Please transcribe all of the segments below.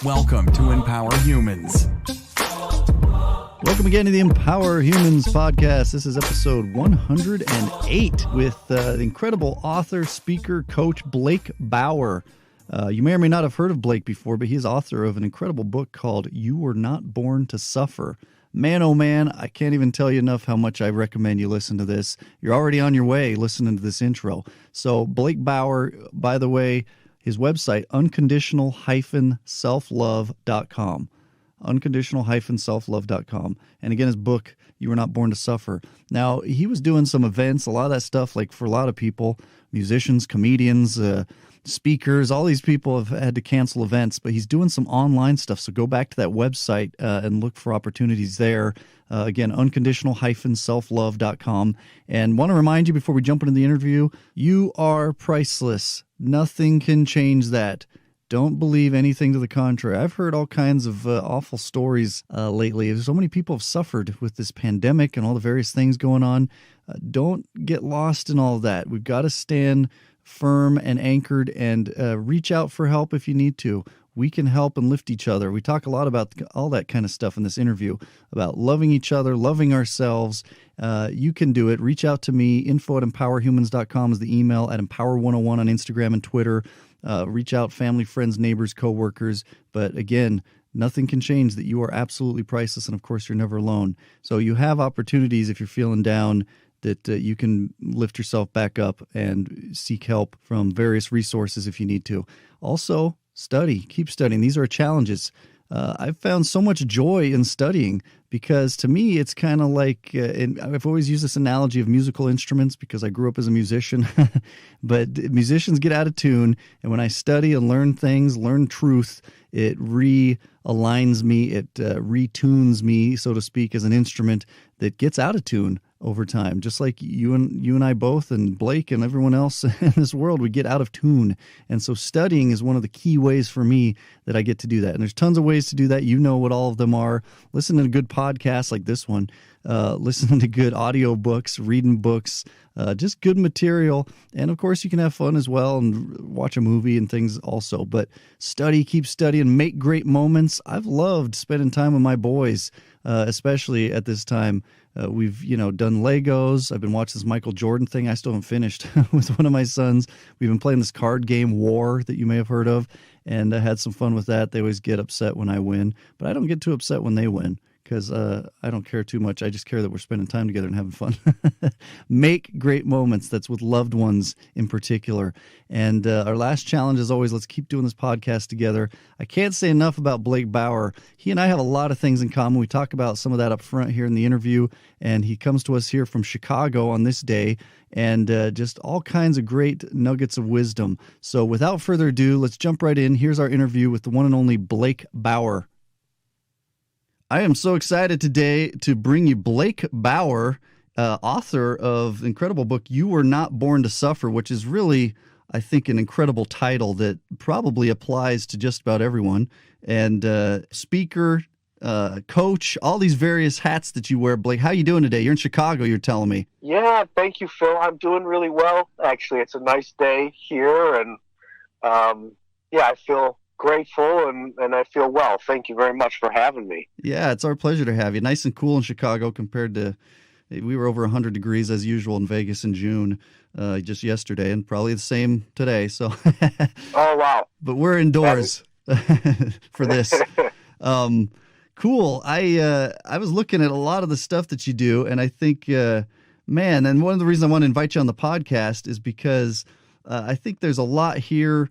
Welcome to Empower Humans. Welcome again to the Empower Humans podcast. This is episode 108 with the incredible author, speaker, coach, Blake Bauer. You may or may not have heard of Blake before, but he is author of an incredible book called You Were Not Born to Suffer. Man, oh man, I can't even tell you enough how much I recommend you listen to this. You're already on your way listening to this intro. So Blake Bauer, by the way, his website, unconditional-selflove.com. unconditional-selflove.com. And again, his book, You Were Not Born to Suffer. Now, he was doing some events, a lot of that stuff, like for a lot of people, musicians, comedians, speakers, all these people have had to cancel events, but he's doing some online stuff. So go back to that website and look for opportunities there. Again, unconditional-selflove.com. And want to remind you before we jump into the interview, you are priceless. Nothing can change that. Don't believe anything to the contrary. I've heard all kinds of awful stories lately. So many people have suffered with this pandemic and all the various things going on. Don't get lost in all of that. We've got to stand firm and anchored and reach out for help if you need to. We can help and lift each other. We talk a lot about all that kind of stuff in this interview, about loving each other, loving ourselves. You can do it. Reach out to me. info@empowerhumans.com is the email, at Empower101 on Instagram and Twitter. Reach out, family, friends, neighbors, coworkers. But again, nothing can change that you are absolutely priceless. And of course, you're never alone. So you have opportunities if you're feeling down that you can lift yourself back up and seek help from various resources if you need to. Also, study. Keep studying. These are challenges. I've found so much joy in studying because to me, it's kind of like, and I've always used this analogy of musical instruments because I grew up as a musician, but musicians get out of tune. And when I study and learn things, learn truth, it realigns me, it retunes me, so to speak, as an instrument that gets out of tune over time. Just like you and I both, and Blake and everyone else in this world, we get out of tune. And so studying is one of the key ways for me that I get to do that. And there's tons of ways to do that. You know what all of them are. Listen to good podcasts like this one. Listening to good audio books, reading books, just good material. And of course, you can have fun as well and watch a movie and things also. But study, keep studying, make great moments. I've loved spending time with my boys, especially at this time. We've, done Legos. I've been watching this Michael Jordan thing. I still haven't finished with one of my sons. We've been playing this card game, War, that you may have heard of, and I had some fun with that. They always get upset when I win, but I don't get too upset when they win because I don't care too much. I just care that we're spending time together and having fun. Make great moments. That's with loved ones in particular. And our last challenge is always, let's keep doing this podcast together. I can't say enough about Blake Bauer. He and I have a lot of things in common. We talk about some of that up front here in the interview, and he comes to us here from Chicago on this day, and just all kinds of great nuggets of wisdom. So without further ado, let's jump right in. Here's our interview with the one and only Blake Bauer. I am so excited today to bring you Blake Bauer, author of the incredible book, You Were Not Born to Suffer, which is really, I think, an incredible title that probably applies to just about everyone. And speaker, coach, all these various hats that you wear. Blake, how you doing today? You're in Chicago, you're telling me. Yeah, thank you, Phil. I'm doing really well. Actually, it's a nice day here, and I feel grateful and I feel well. Thank you very much for having me. Yeah, it's our pleasure to have you. Nice and cool in Chicago compared to, we were over 100 degrees as usual in Vegas in June just yesterday, and probably the same today. So, oh wow! But we're indoors for this. Cool. I was looking at a lot of the stuff that you do, and I think, man, and one of the reasons I want to invite you on the podcast is because I think there's a lot here.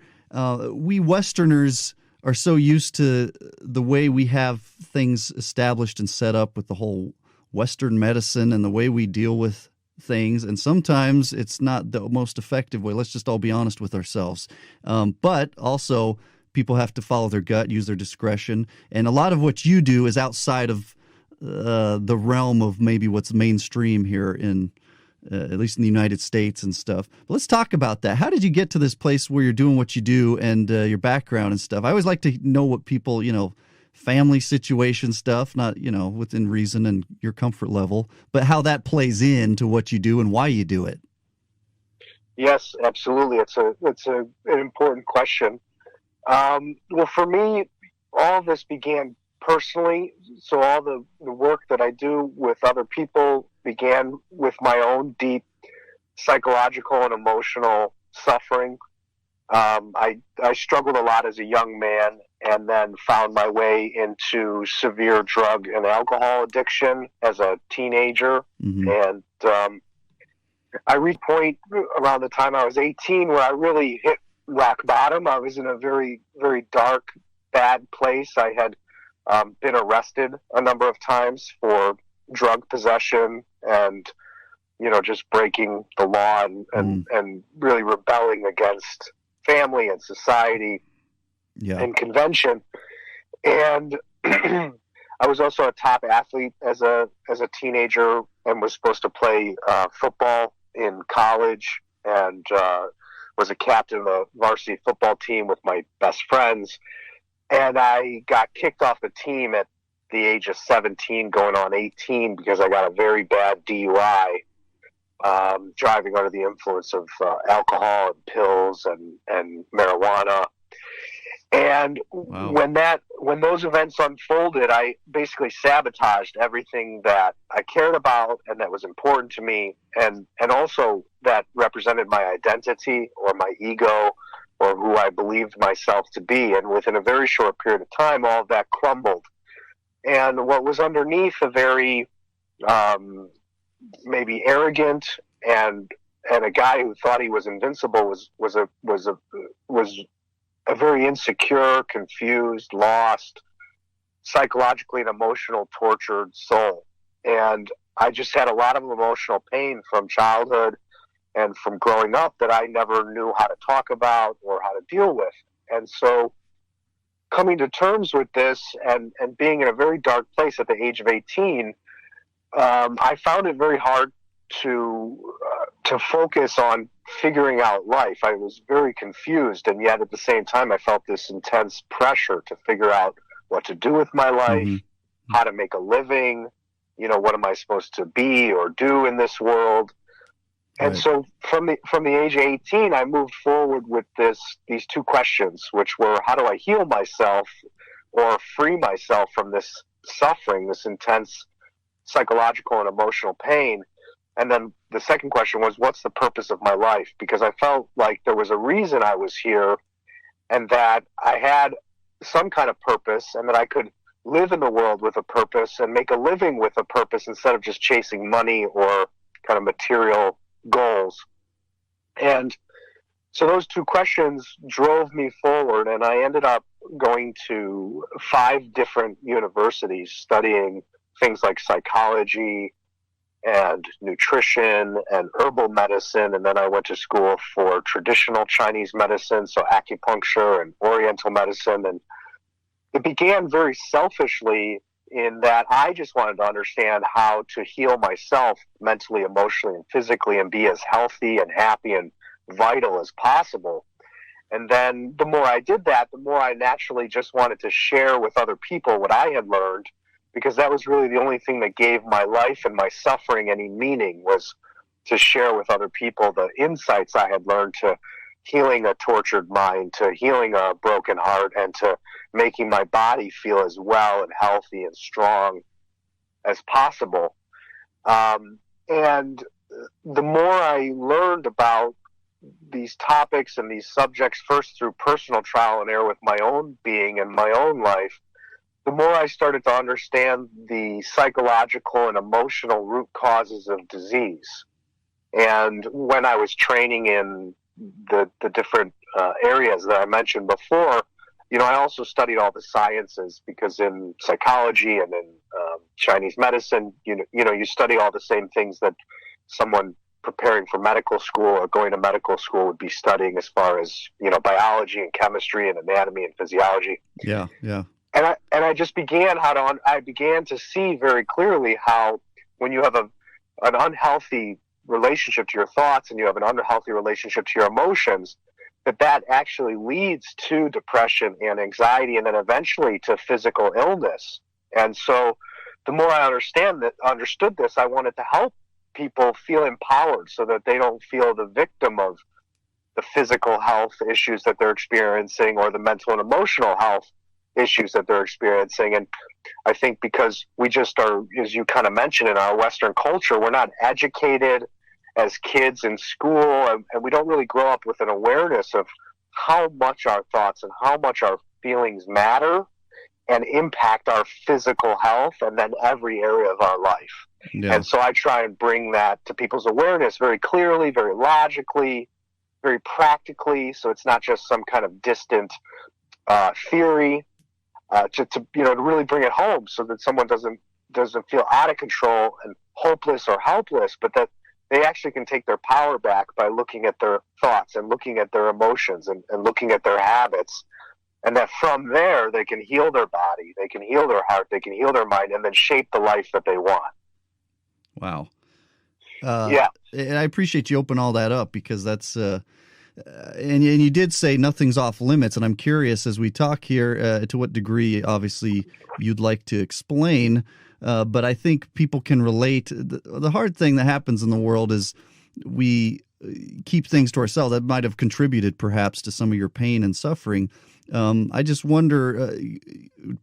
We Westerners are so used to the way we have things established and set up with the whole Western medicine and the way we deal with things. And sometimes it's not the most effective way. Let's just all be honest with ourselves. But also people have to follow their gut, use their discretion. And a lot of what you do is outside of the realm of maybe what's mainstream here in at least in the United States and stuff. But let's talk about that. How did you get to this place where you're doing what you do and your background and stuff? I always like to know what people, family situation stuff, not, within reason and your comfort level, but how that plays into what you do and why you do it. Yes, absolutely. It's an important question. Well, for me, all of this began personally. So all the work that I do with other people began with my own deep psychological and emotional suffering. I struggled a lot as a young man, and then found my way into severe drug and alcohol addiction as a teenager. And I reached a point around the time I was 18 where I really hit rock bottom. I was in a very, very dark, bad place. I had been arrested a number of times for drug possession and, just breaking the law and really rebelling against family and society and convention. And I was also a top athlete as a teenager, and was supposed to play football in college, and was a captain of the varsity football team with my best friends. And I got kicked off the team at the age of 17, going on 18, because I got a very bad DUI, driving under the influence of alcohol and pills and marijuana. And when those events unfolded, I basically sabotaged everything that I cared about and that was important to me, and also that represented my identity or my ego or who I believed myself to be. And within a very short period of time, all of that crumbled. And what was underneath a very maybe arrogant and a guy who thought he was invincible was a very insecure, confused, lost, psychologically and emotional tortured soul. And I just had a lot of emotional pain from childhood and from growing up that I never knew how to talk about or how to deal with. And so coming to terms with this and being in a very dark place at the age of 18, I found it very hard to focus on figuring out life. I was very confused, and yet at the same time I felt this intense pressure to figure out what to do with my life, how to make a living, what am I supposed to be or do in this world. And so from the age of 18, I moved forward with these two questions, which were, how do I heal myself or free myself from this suffering, this intense psychological and emotional pain? And then the second question was, what's the purpose of my life? Because I felt like there was a reason I was here, and that I had some kind of purpose, and that I could live in the world with a purpose and make a living with a purpose instead of just chasing money or kind of material goals. And so those two questions drove me forward, and I ended up going to 5 different universities studying things like psychology and nutrition and herbal medicine. And then I went to school for traditional Chinese medicine, so acupuncture and oriental medicine. And it began very selfishly in that I just wanted to understand how to heal myself mentally, emotionally, and physically, and be as healthy and happy and vital as possible. And then the more I did that, the more I naturally just wanted to share with other people what I had learned, because that was really the only thing that gave my life and my suffering any meaning, was to share with other people the insights I had learned, to healing a tortured mind, to healing a broken heart, and to making my body feel as well and healthy and strong as possible. And the more I learned about these topics and these subjects, first through personal trial and error with my own being and my own life, the more I started to understand the psychological and emotional root causes of disease. And when I was training in the different areas that I mentioned before, I also studied all the sciences, because in psychology and in Chinese medicine, you study all the same things that someone preparing for medical school or going to medical school would be studying, as far as, biology and chemistry and anatomy and physiology. Yeah, yeah. And I just began I began to see very clearly how, when you have an unhealthy relationship to your thoughts and you have an unhealthy relationship to your emotions, that actually leads to depression and anxiety, and then eventually to physical illness. And so the more I understood this, I wanted to help people feel empowered so that they don't feel the victim of the physical health issues that they're experiencing or the mental and emotional health issues that they're experiencing. And I think because we just are, as you kind of mentioned, in our Western culture, we're not educated as kids in school, and we don't really grow up with an awareness of how much our thoughts and how much our feelings matter and impact our physical health and then every area of our life. Yeah. And so I try and bring that to people's awareness very clearly, very logically, very practically, so it's not just some kind of distant theory, to really bring it home so that someone doesn't feel out of control and hopeless or helpless, but that they actually can take their power back by looking at their thoughts and looking at their emotions and looking at their habits. And that from there, they can heal their body, they can heal their heart, they can heal their mind, and then shape the life that they want. Wow. Yeah. And I appreciate you open all that up, because that's, and you did say nothing's off limits. And I'm curious, as we talk here, to what degree, obviously, you'd like to explain. But I think people can relate. The hard thing that happens in the world is we keep things to ourselves. That might have contributed perhaps to some of your pain and suffering. I just wonder,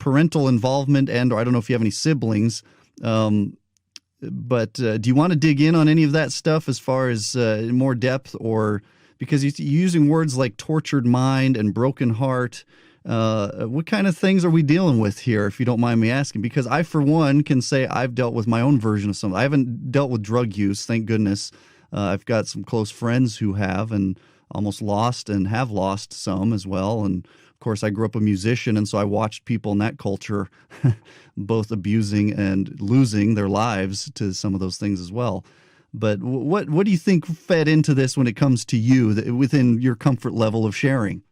parental involvement or I don't know if you have any siblings, but do you want to dig in on any of that stuff as far as more depth, or because you're using words like tortured mind and broken heart? What kind of things are we dealing with here, if you don't mind me asking? Because I, for one, can say I've dealt with my own version of something. I haven't dealt with drug use, thank goodness. I've got some close friends who have, and almost lost and have lost some as well. And of course, I grew up a musician, and so I watched people in that culture both abusing and losing their lives to some of those things as well. But what do you think fed into this when it comes to you, within your comfort level of sharing?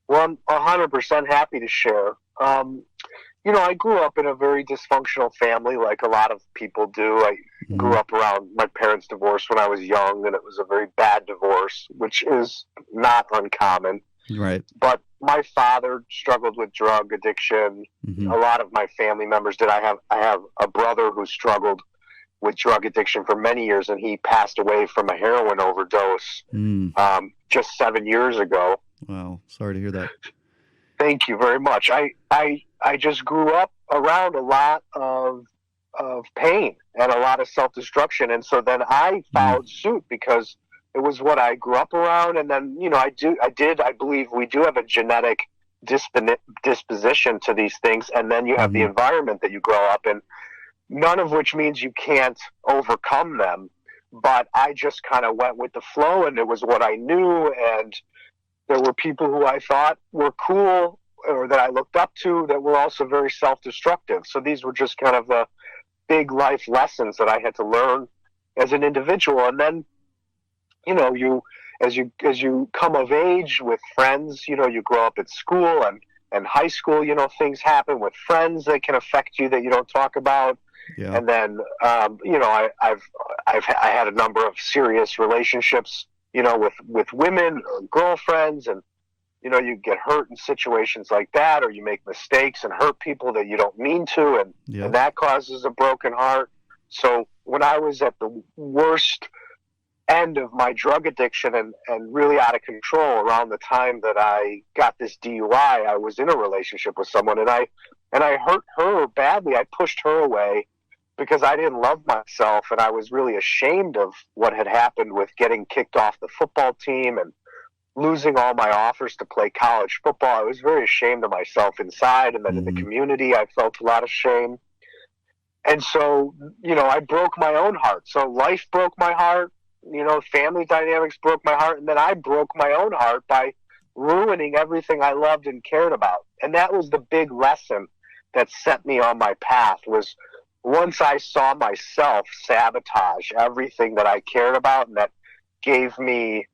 Well, I'm 100% happy to share. I grew up in a very dysfunctional family, like a lot of people do. I grew up around my parents' divorce when I was young, and it was a very bad divorce, which is not uncommon. Right. But my father struggled with drug addiction. Mm-hmm. A lot of my family members did. I have a brother who struggled with drug addiction for many years, and he passed away from a heroin overdose just 7 years ago. Wow. Sorry to hear that. Thank you very much. I just grew up around a lot of pain and a lot of self-destruction. And so then I followed suit because it was what I grew up around. And then, I believe we do have a genetic disposition to these things. And then you have the environment that you grow up in, none of which means you can't overcome them. But I just kind of went with the flow, and it was what I knew. And there were people who I thought were cool or that I looked up to that were also very self-destructive. So these were just kind of the big life lessons that I had to learn as an individual. And then, as you come of age with friends, you grow up at school and high school, things happen with friends that can affect you that you don't talk about. Yeah. And then, I had a number of serious relationships, with women or girlfriends, and, you get hurt in situations like that, or you make mistakes and hurt people that you don't mean to, and that causes a broken heart. So when I was at the worst end of my drug addiction and really out of control around the time that I got this DUI, I was in a relationship with someone, and I hurt her badly. I pushed her away because I didn't love myself, and I was really ashamed of what had happened with getting kicked off the football team and losing all my offers to play college football. I was very ashamed of myself inside, and then in the community, I felt a lot of shame. And so, I broke my own heart. So life broke my heart, family dynamics broke my heart, and then I broke my own heart by ruining everything I loved and cared about. And that was the big lesson that set me on my path, was once I saw myself sabotage everything that I cared about and that gave me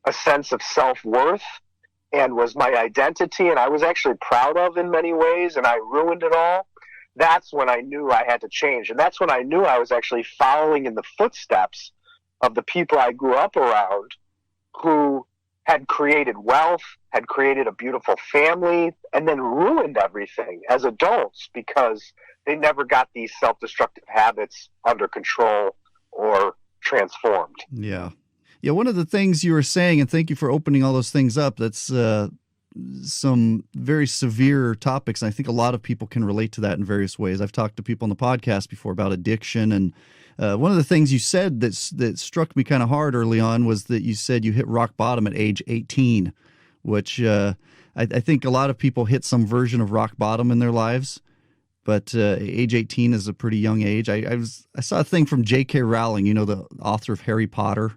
a sense of self-worth and was my identity and I was actually proud of in many ways, and I ruined it all, that's when I knew I had to change. And that's when I knew I was actually following in the footsteps of the people I grew up around who had created wealth, had created a beautiful family, and then ruined everything as adults because they never got these self-destructive habits under control or transformed. Yeah. Yeah, one of the things you were saying, and thank you for opening all those things up, that's some very severe topics. And I think a lot of people can relate to that in various ways. I've talked to people on the podcast before about addiction. And one of the things you said that struck me kind of hard early on was that you said you hit rock bottom at age 18, which I think a lot of people hit some version of rock bottom in their lives. But age 18 is a pretty young age. I saw a thing from J.K. Rowling, you know, the author of Harry Potter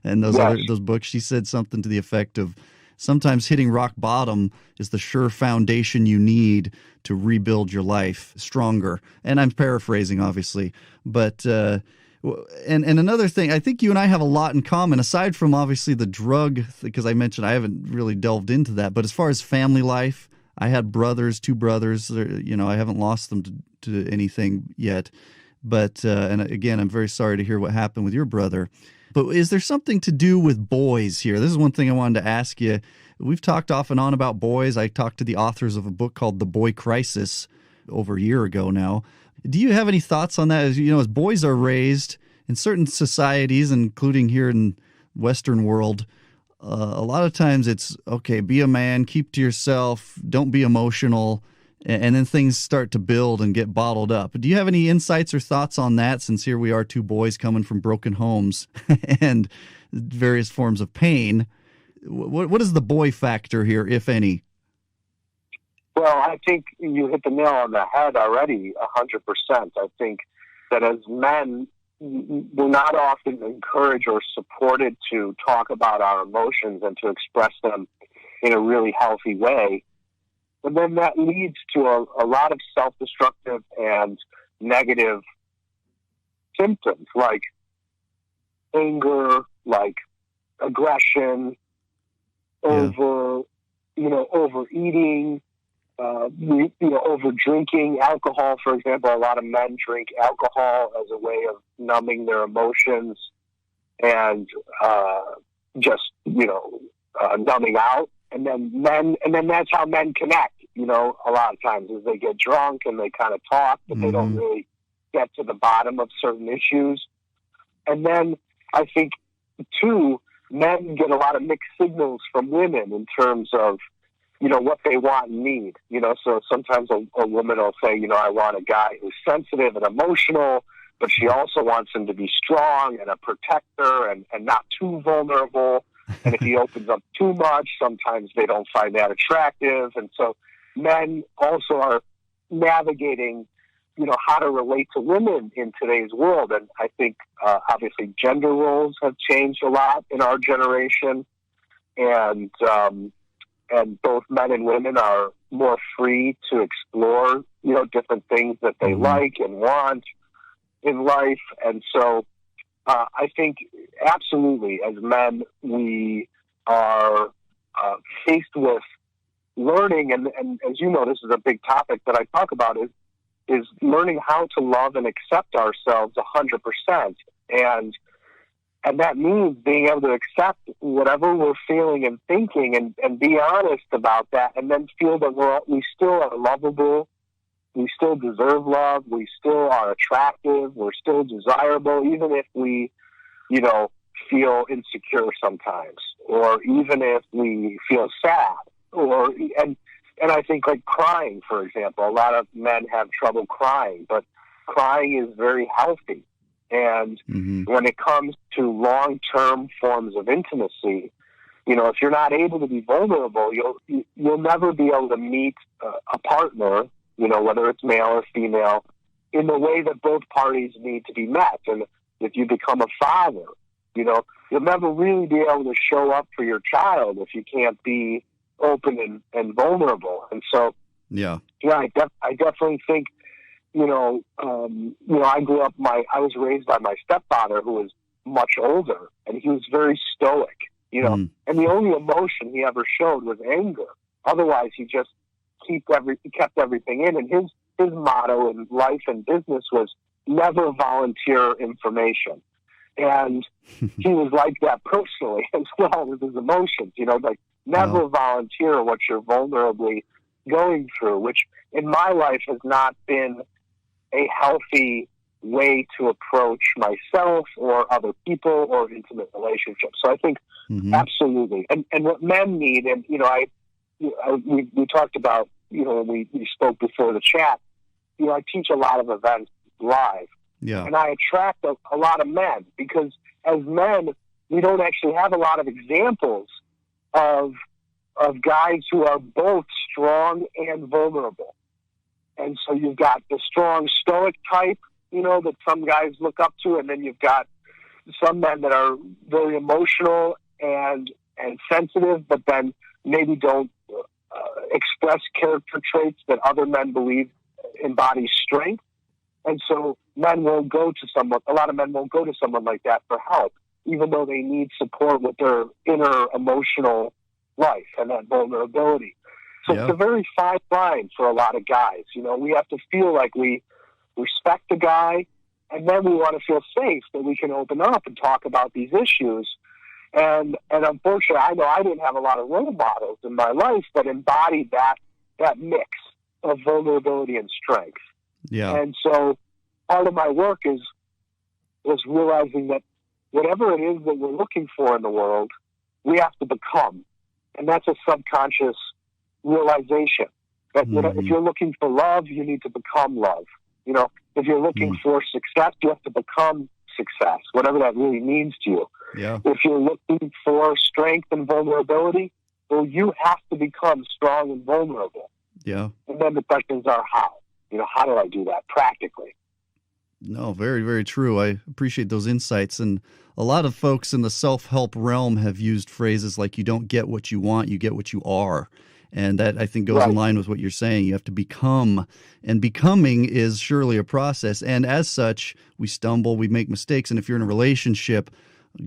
and those books. She said something to the effect of, sometimes hitting rock bottom is the sure foundation you need to rebuild your life stronger. And I'm paraphrasing, obviously. But and another thing, I think you and I have a lot in common, aside from obviously the drug, because I mentioned I haven't really delved into that. But as far as family life, I had two brothers. You know, I haven't lost them to anything yet. But and again, I'm very sorry to hear what happened with your brother. But is there something to do with boys here? This is one thing I wanted to ask you. We've talked off and on about boys. I talked to the authors of a book called The Boy Crisis over a year ago now. Do you have any thoughts on that? As you know, as boys are raised in certain societies, including here in Western world, a lot of times it's, okay, be a man, keep to yourself, don't be emotional, and then things start to build and get bottled up. Do you have any insights or thoughts on that, since here we are, two boys coming from broken homes and various forms of pain? What is the boy factor here, if any? Well, I think you hit the nail on the head already, 100%. I think that as men, we're not often encouraged or supported to talk about our emotions and to express them in a really healthy way. And then that leads to a lot of self-destructive and negative symptoms like anger, like aggression, overeating, over drinking, alcohol, for example. A lot of men drink alcohol as a way of numbing their emotions and numbing out. And then that's how men connect, a lot of times, is they get drunk and they kind of talk, but they don't really get to the bottom of certain issues. And then I think, too, men get a lot of mixed signals from women in terms of, what they want and need. So sometimes a woman will say, I want a guy who's sensitive and emotional, but she also wants him to be strong and a protector and not too vulnerable. And if he opens up too much, sometimes they don't find that attractive. And so men also are navigating, how to relate to women in today's world. And I think, obviously, gender roles have changed a lot in our generation. And both men and women are more free to explore, different things that they like and want in life. And so I think absolutely, as men, we are faced with learning, and as you know, this is a big topic that I talk about, is learning how to love and accept ourselves 100%. And that means being able to accept whatever we're feeling and thinking and be honest about that, and then feel that we still are lovable, we still deserve love, we still are attractive, we're still desirable, even if we, feel insecure sometimes, or even if we feel sad, and I think, like, crying, for example. A lot of men have trouble crying, but crying is very healthy. And when it comes to long-term forms of intimacy, if you're not able to be vulnerable, you'll never be able to meet a partner, whether it's male or female, in the way that both parties need to be met. And if you become a father, you'll never really be able to show up for your child if you can't be open and vulnerable. And so, I definitely think, I grew up, I was raised by my stepfather, who was much older, and he was very stoic, and the only emotion he ever showed was anger. Otherwise, he just kept everything in. And his motto in life and business was never volunteer information. And he was like that personally as well with his emotions, like never volunteer what you're vulnerably going through, which in my life has not been a healthy way to approach myself or other people or intimate relationships. So I think absolutely. And what men need, and we talked about, we spoke before the chat, I teach a lot of events live. Yeah. And I attract a lot of men because as men, we don't actually have a lot of examples of guys who are both strong and vulnerable. And so you've got the strong stoic type, that some guys look up to, and then you've got some men that are very emotional and sensitive, but then maybe don't express character traits that other men believe embody strength. And so a lot of men won't go to someone like that for help, even though they need support with their inner emotional life and that vulnerability. So It's a very fine line for a lot of guys. We have to feel like we respect the guy, and then we want to feel safe that we can open up and talk about these issues. And unfortunately, I know I didn't have a lot of role models in my life that embodied that mix of vulnerability and strength. Yeah. And so part of my work is realizing that whatever it is that we're looking for in the world, we have to become. And that's a subconscious realization that if you're looking for love, you need to become love. If you're looking for success, you have to become success, whatever that really means to you. Yeah. If you're looking for strength and vulnerability, well, you have to become strong and vulnerable. Yeah. And then the questions are how? How do I do that practically? No, very, very true. I appreciate those insights. And a lot of folks in the self-help realm have used phrases like you don't get what you want, you get what you are. And that, I think, goes in line with what you're saying. You have to become, and becoming is surely a process. And as such, we stumble, we make mistakes. And if you're in a relationship,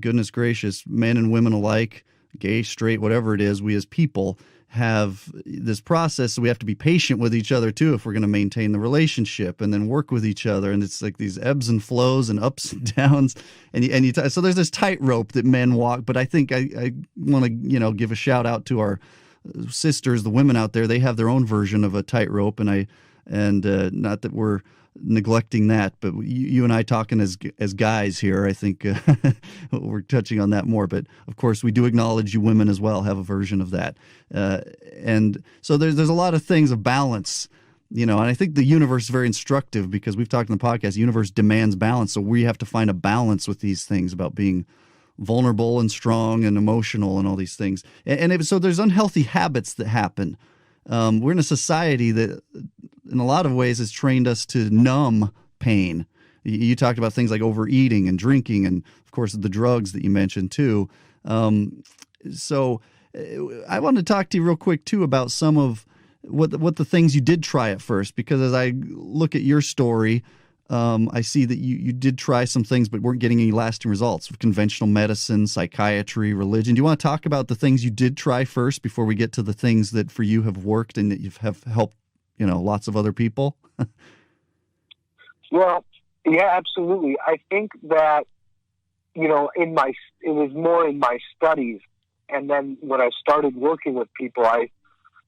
goodness gracious, men and women alike, gay, straight, whatever it is, we as people have this process. So we have to be patient with each other too if we're going to maintain the relationship, and then work with each other. And it's like these ebbs and flows and ups and downs. So there's this tightrope that men walk. But I think I want to give a shout out to our sisters, the women out there. They have their own version of a tightrope, and not that we're neglecting that, but you and I talking as guys here, I think we're touching on that more. But of course, we do acknowledge you women as well have a version of that, and so there's a lot of things of balance, and I think the universe is very instructive because we've talked in the podcast. The universe demands balance, so we have to find a balance with these things about being vulnerable and strong and emotional and all these things. So there's unhealthy habits that happen. We're in a society that in a lot of ways has trained us to numb pain. You talked about things like overeating and drinking, and of course the drugs that you mentioned too. So I want to talk to you real quick too about some of what the things you did try at first, because as I look at your story, I see that you did try some things but weren't getting any lasting results with conventional medicine, psychiatry, religion. Do you want to talk about the things you did try first before we get to the things that for you have worked and that you have helped, lots of other people? Well, yeah, absolutely. I think that, it was more in my studies. And then when I started working with people, I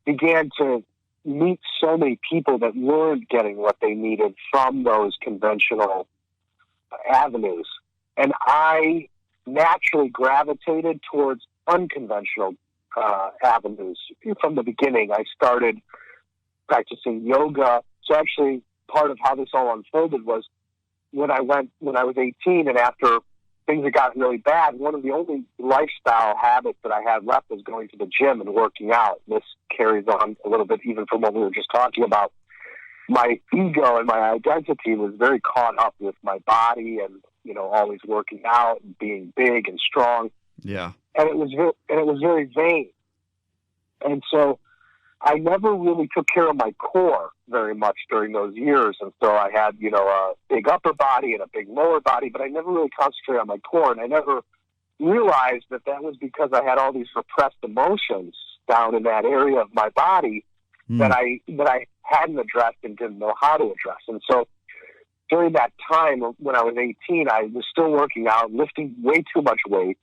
began to meet so many people that weren't getting what they needed from those conventional avenues. And I naturally gravitated towards unconventional avenues. From the beginning, I started practicing yoga. So actually, part of how this all unfolded was when I was 18, and after things had gotten really bad, one of the only lifestyle habits that I had left was going to the gym and working out. This carries on a little bit even from what we were just talking about. My ego and my identity was very caught up with my body and, always working out and being big and strong. Yeah. And it was very vain. And so I never really took care of my core very much during those years. And so I had, a big upper body and a big lower body, but I never really concentrated on my core. And I never realized that was because I had all these repressed emotions down in that area of my body that I hadn't addressed and didn't know how to address. And so during that time when I was 18, I was still working out, lifting way too much weight,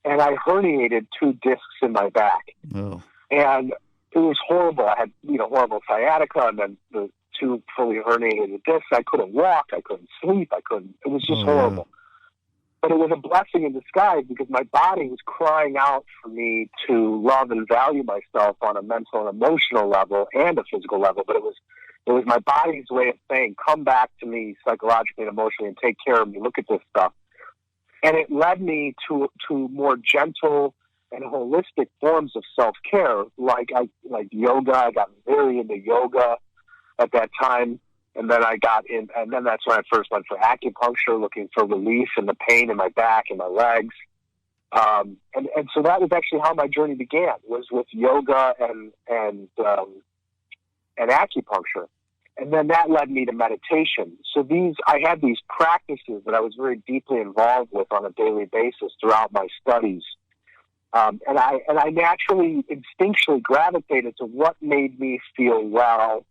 and I herniated 2 discs in my back. Oh. And it was horrible. I had, horrible sciatica, and then the 2 fully herniated discs. I couldn't walk. I couldn't sleep. It was just horrible. But it was a blessing in disguise because my body was crying out for me to love and value myself on a mental and emotional level and a physical level. But it was my body's way of saying, come back to me psychologically and emotionally and take care of me. Look at this stuff. And it led me to more gentle and holistic forms of self-care, like yoga. I got very into yoga at that time. And then that's when I first went for acupuncture, looking for relief in the pain in my back and my legs. And so that was actually how my journey began, was with yoga and acupuncture. And then that led me to meditation. So I had these practices that I was very deeply involved with on a daily basis throughout my studies. And I naturally, instinctually gravitated to what made me feel well,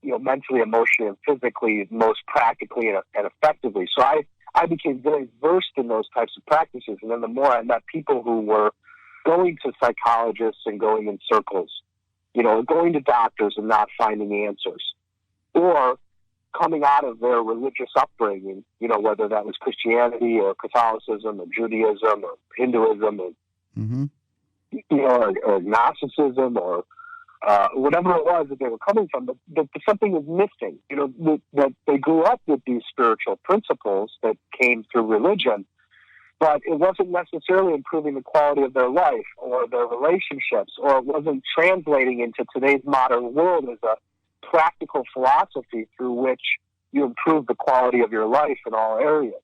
mentally, emotionally, and physically, most practically and effectively. So I became very versed in those types of practices. And then the more I met people who were going to psychologists and going in circles, going to doctors and not finding answers, or coming out of their religious upbringing, whether that was Christianity or Catholicism or Judaism or Hinduism or, or Gnosticism or whatever it was that they were coming from, but something was missing, that they grew up with these spiritual principles that came through religion, but it wasn't necessarily improving the quality of their life or their relationships, or it wasn't translating into today's modern world as a practical philosophy through which you improve the quality of your life in all areas.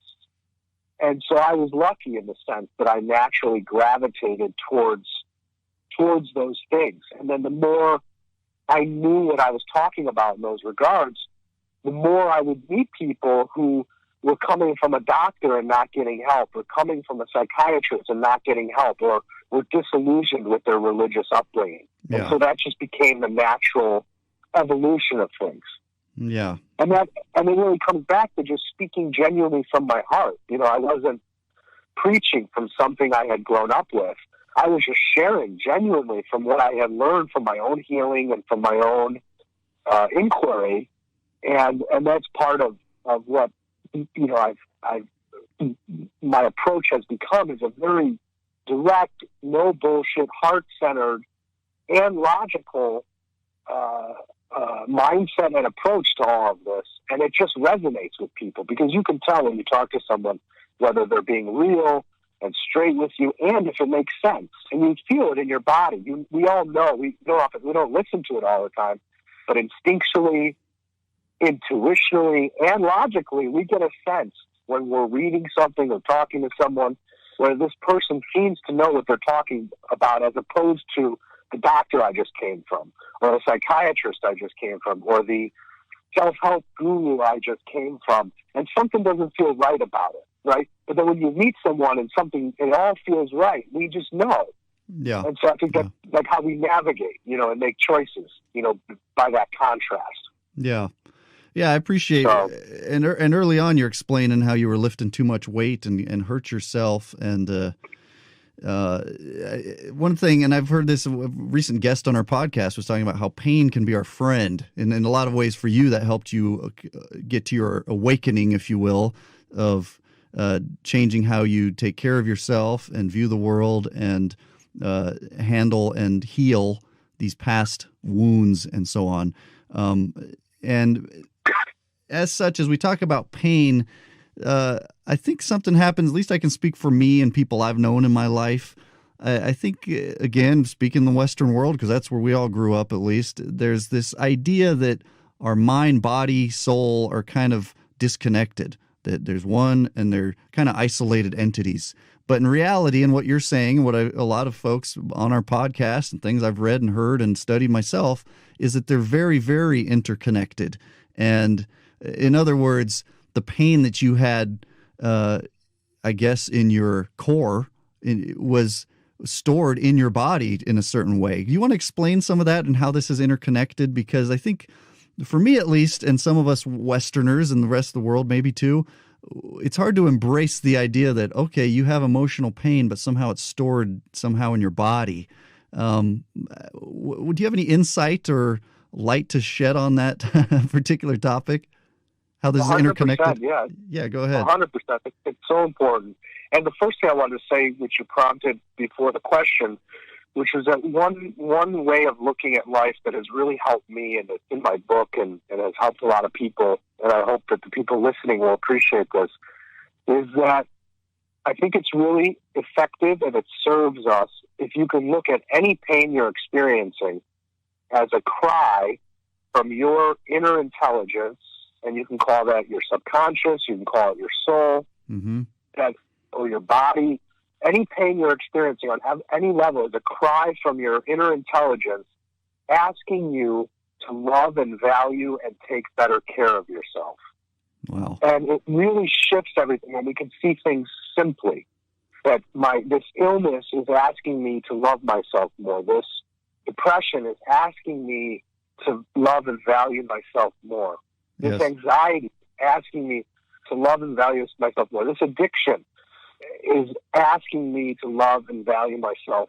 And so I was lucky in the sense that I naturally gravitated towards those things. And then the more I knew what I was talking about in those regards, the more I would meet people who were coming from a doctor and not getting help, or coming from a psychiatrist and not getting help, or were disillusioned with their religious upbringing. Yeah. And so that just became the natural evolution of things. Yeah. And it really comes back to just speaking genuinely from my heart. I wasn't preaching from something I had grown up with. I was just sharing genuinely from what I had learned from my own healing and from my own inquiry. And that's part of what, my approach has become, is a very direct, no bullshit, heart-centered, and logical mindset and approach to all of this. And it just resonates with people, because you can tell when you talk to someone whether they're being real and straight with you, and if it makes sense. And you feel it in your body. We all know, we don't listen to it all the time, but instinctually, intuitionally, and logically, we get a sense when we're reading something or talking to someone, where this person seems to know what they're talking about, as opposed to the doctor I just came from, or the psychiatrist I just came from, or the self-help guru I just came from, and something doesn't feel right about it, right? But then when you meet someone and it all feels right, we just know. Yeah. And so I think that's like how we navigate, and make choices, by that contrast. Yeah. Yeah, I appreciate it. And early on, you're explaining how you were lifting too much weight and hurt yourself. And one thing, and I've heard this, a recent guest on our podcast was talking about how pain can be our friend. And in a lot of ways for you, that helped you get to your awakening, if you will, of changing how you take care of yourself and view the world and handle and heal these past wounds and so on. And as such, as we talk about pain, I think something happens, at least I can speak for me and people I've known in my life. I think, again, speaking in the Western world, because that's where we all grew up at least, there's this idea that our mind, body, soul are kind of disconnected, that there's one and they're kind of isolated entities. But in reality, and what you're saying, and what a lot of folks on our podcast and things I've read and heard and studied myself, is that they're very, very interconnected. And in other words, the pain that you had, I guess, in your core was stored in your body in a certain way. Do you want to explain some of that and how this is interconnected? Because I think, for me at least, and some of us Westerners and the rest of the world maybe too, it's hard to embrace the idea that, okay, you have emotional pain, but somehow it's stored somehow in your body. Do you have any insight or light to shed on that particular topic? How this is 100%, interconnected? yeah. Yeah, go ahead. 100%. It's so important. And the first thing I wanted to say, which you prompted before the question, which was that one way of looking at life that has really helped me, and it's in my book and has helped a lot of people, and I hope that the people listening will appreciate this, is that I think it's really effective and it serves us if you can look at any pain you're experiencing as a cry from your inner intelligence, and you can call that your subconscious, you can call it your soul, or your body. Any pain you're experiencing on any level is a cry from your inner intelligence asking you to love and value and take better care of yourself. Wow. And it really shifts everything when we can see things simply. That this illness is asking me to love myself more. This depression is asking me to love and value myself more. This anxiety is asking me to love and value myself more. This addiction is asking me to love and value myself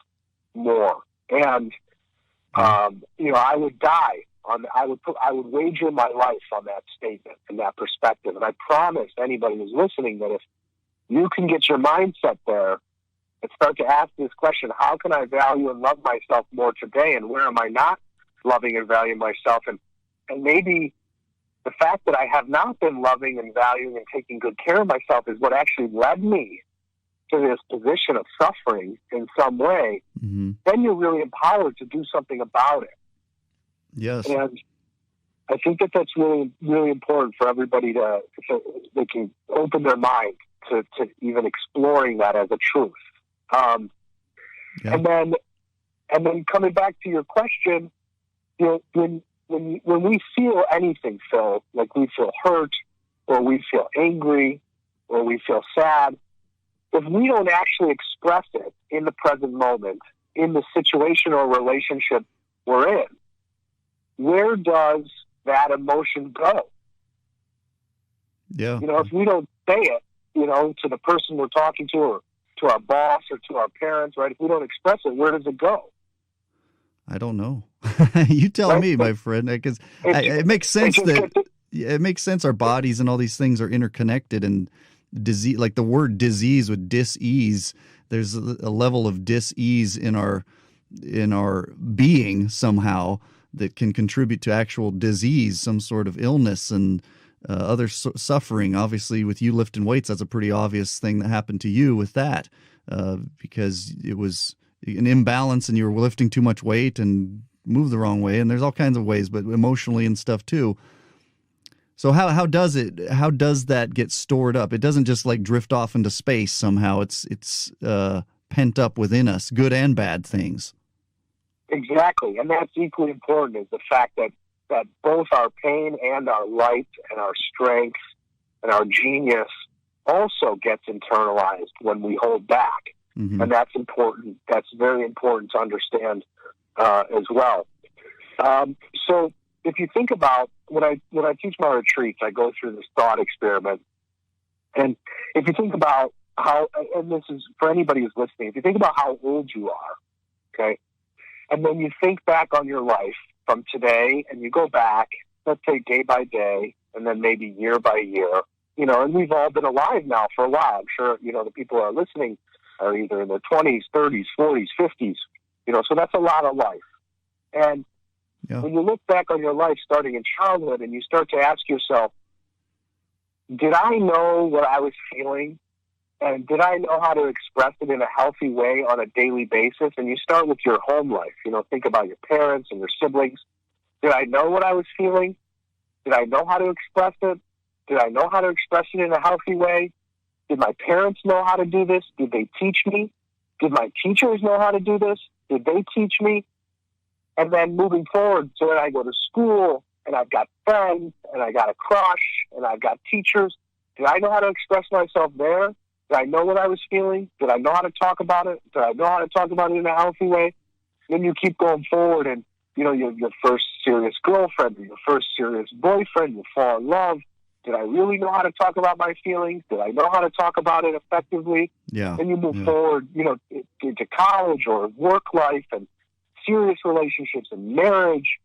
more. And, I would die I would wager my life on that statement and that perspective. And I promise anybody who's listening that if you can get your mindset there and start to ask this question, how can I value and love myself more today? And where am I not loving and valuing myself? And maybe the fact that I have not been loving and valuing and taking good care of myself is what actually led me to this position of suffering in some way. Then you're really empowered to do something about it. Yes. And I think that that's really, really important for everybody to they can open their mind to even exploring that as a truth. And then coming back to your question, when we feel anything, Phil, like we feel hurt or we feel angry or we feel sad, if we don't actually express it in the present moment, in the situation or relationship we're in, where does that emotion go? Yeah. If we don't say it, to the person we're talking to or to our boss or to our parents, right? If we don't express it, where does it go? I don't know. You tell me, my friend, because it makes sense it makes sense our bodies and all these things are interconnected, and disease, like the word disease with dis-ease, there's a level of dis-ease in our being somehow that can contribute to actual disease, some sort of illness and other suffering. Obviously, with you lifting weights, that's a pretty obvious thing that happened to you with that, because it was an imbalance and you were lifting too much weight and moved the wrong way. And there's all kinds of ways, but emotionally and stuff too. So how does that get stored up? It doesn't just like drift off into space somehow. It's pent up within us, good and bad things. Exactly, and that's equally important is the fact that both our pain and our light and our strength and our genius also gets internalized when we hold back, and that's important. That's very important to understand as well. So if you think about when I teach my retreats, I go through this thought experiment, and if you think about how, and this is for anybody who's listening, if you think about how old you are, okay. And then you think back on your life from today and you go back, let's say day by day, and then maybe year by year, and we've all been alive now for a while. I'm sure, the people who are listening are either in their 20s, 30s, 40s, 50s, so that's a lot of life. And when you look back on your life starting in childhood and you start to ask yourself, did I know what I was feeling? And did I know how to express it in a healthy way on a daily basis? And you start with your home life. Think about your parents and your siblings. Did I know what I was feeling? Did I know how to express it? Did I know how to express it in a healthy way? Did my parents know how to do this? Did they teach me? Did my teachers know how to do this? Did they teach me? And then moving forward, so that I go to school and I've got friends and I got a crush and I've got teachers. Did I know how to express myself there? Did I know what I was feeling? Did I know how to talk about it? Did I know how to talk about it in a healthy way? Then you keep going forward and, your first serious girlfriend or your first serious boyfriend, you fall in love. Did I really know how to talk about my feelings? Did I know how to talk about it effectively? Yeah. Then you move forward, into college or work life and serious relationships and marriage.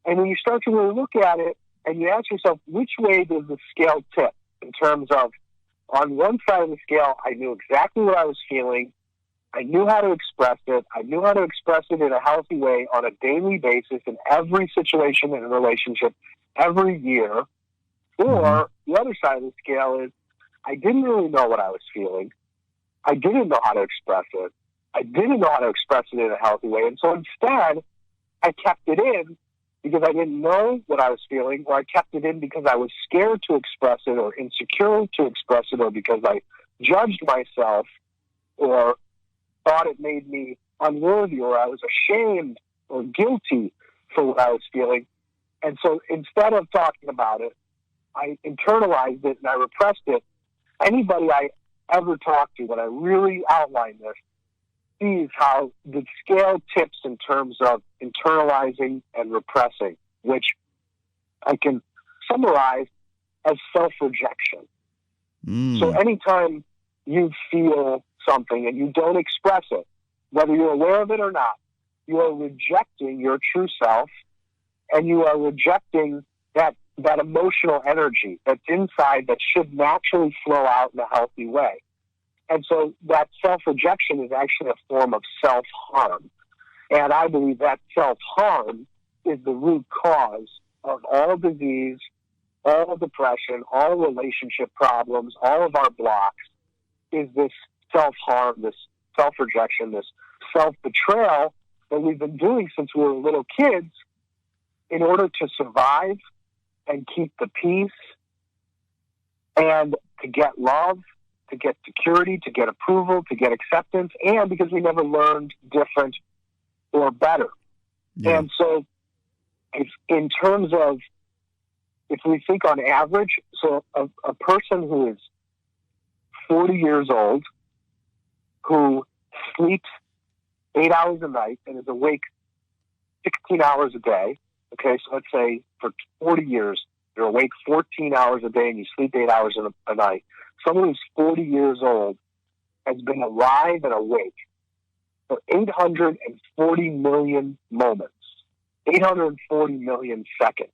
And when you start to really look at it, and you ask yourself, which way does the scale tip in terms of, on one side of the scale, I knew exactly what I was feeling. I knew how to express it. I knew how to express it in a healthy way on a daily basis in every situation in a relationship every year. Or the other side of the scale is I didn't really know what I was feeling. I didn't know how to express it. I didn't know how to express it in a healthy way. And so instead, I kept it in because I didn't know what I was feeling, or I kept it in because I was scared to express it or insecure to express it, or because I judged myself or thought it made me unworthy, or I was ashamed or guilty for what I was feeling. And so instead of talking about it, I internalized it and I repressed it. Anybody I ever talk to, when I really outline this, sees how the scale tips in terms of internalizing and repressing, which I can summarize as self-rejection. So anytime you feel something and you don't express it, whether you're aware of it or not, you are rejecting your true self, and you are rejecting that emotional energy that's inside that should naturally flow out in a healthy way. And so that self-rejection is actually a form of self-harm. And I believe that self-harm is the root cause of all disease, all depression, all relationship problems, all of our blocks, is this self-harm, this self-rejection, this self-betrayal that we've been doing since we were little kids in order to survive and keep the peace and to get love, to get security, to get approval, to get acceptance, and because we never learned different or better. Yeah. And so in terms of, if we think on average, so a person who is 40 years old, who sleeps 8 hours a night and is awake 16 hours a day, okay, so let's say for 40 years, you're awake 14 hours a day and you sleep 8 hours a night. Someone who's 40 years old has been alive and awake for 840 million moments, 840 million seconds.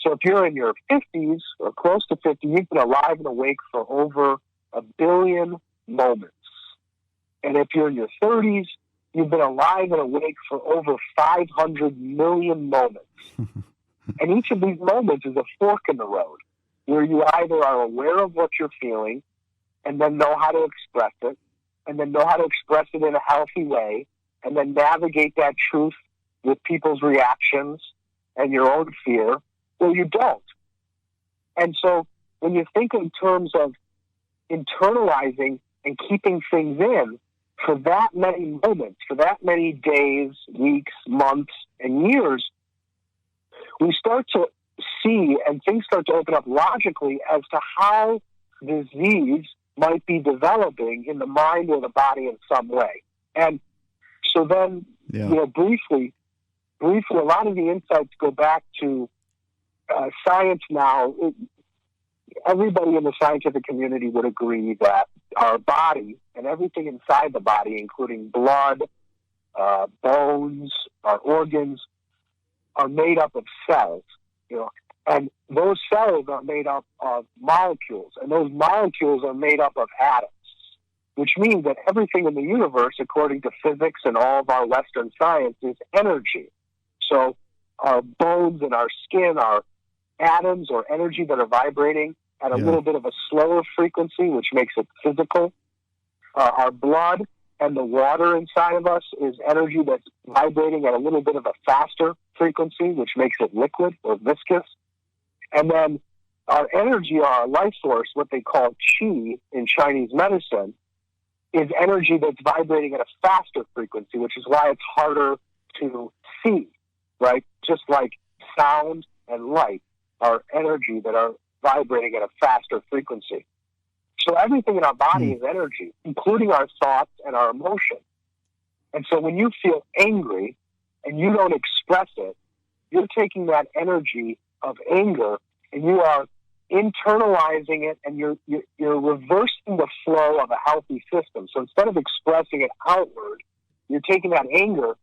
So if you're in your 50s or close to 50, you've been alive and awake for over 1 billion moments. And if you're in your 30s, you've been alive and awake for over 500 million moments. And each of these moments is a fork in the road, where you either are aware of what you're feeling and then know how to express it, and then know how to express it in a healthy way, and then navigate that truth with people's reactions and your own fear, or you don't. And so when you think in terms of internalizing and keeping things in for that many moments, for that many days, weeks, months, and years, we start to see and things start to open up logically as to how disease might be developing in the mind or the body in some way. And so then, briefly, a lot of the insights go back to science now. Everybody in the scientific community would agree that our body and everything inside the body, including blood, bones, our organs, are made up of cells, and those cells are made up of molecules, and those molecules are made up of atoms, which means that everything in the universe, according to physics and all of our Western science, is energy. So our bones and our skin are atoms or energy that are vibrating at a little bit of a slower frequency, which makes it physical. Our blood and the water inside of us is energy that's vibrating at a little bit of a faster frequency, which makes it liquid or viscous. And then our energy, our life force, what they call qi in Chinese medicine, is energy that's vibrating at a faster frequency, which is why it's harder to see, right? Just like sound and light are energy that are vibrating at a faster frequency. So everything in our body is energy, including our thoughts and our emotions. And so when you feel angry and you don't express it, you're taking that energy of anger and you are internalizing it, and you're reversing the flow of a healthy system. So instead of expressing it outward, you're taking that anger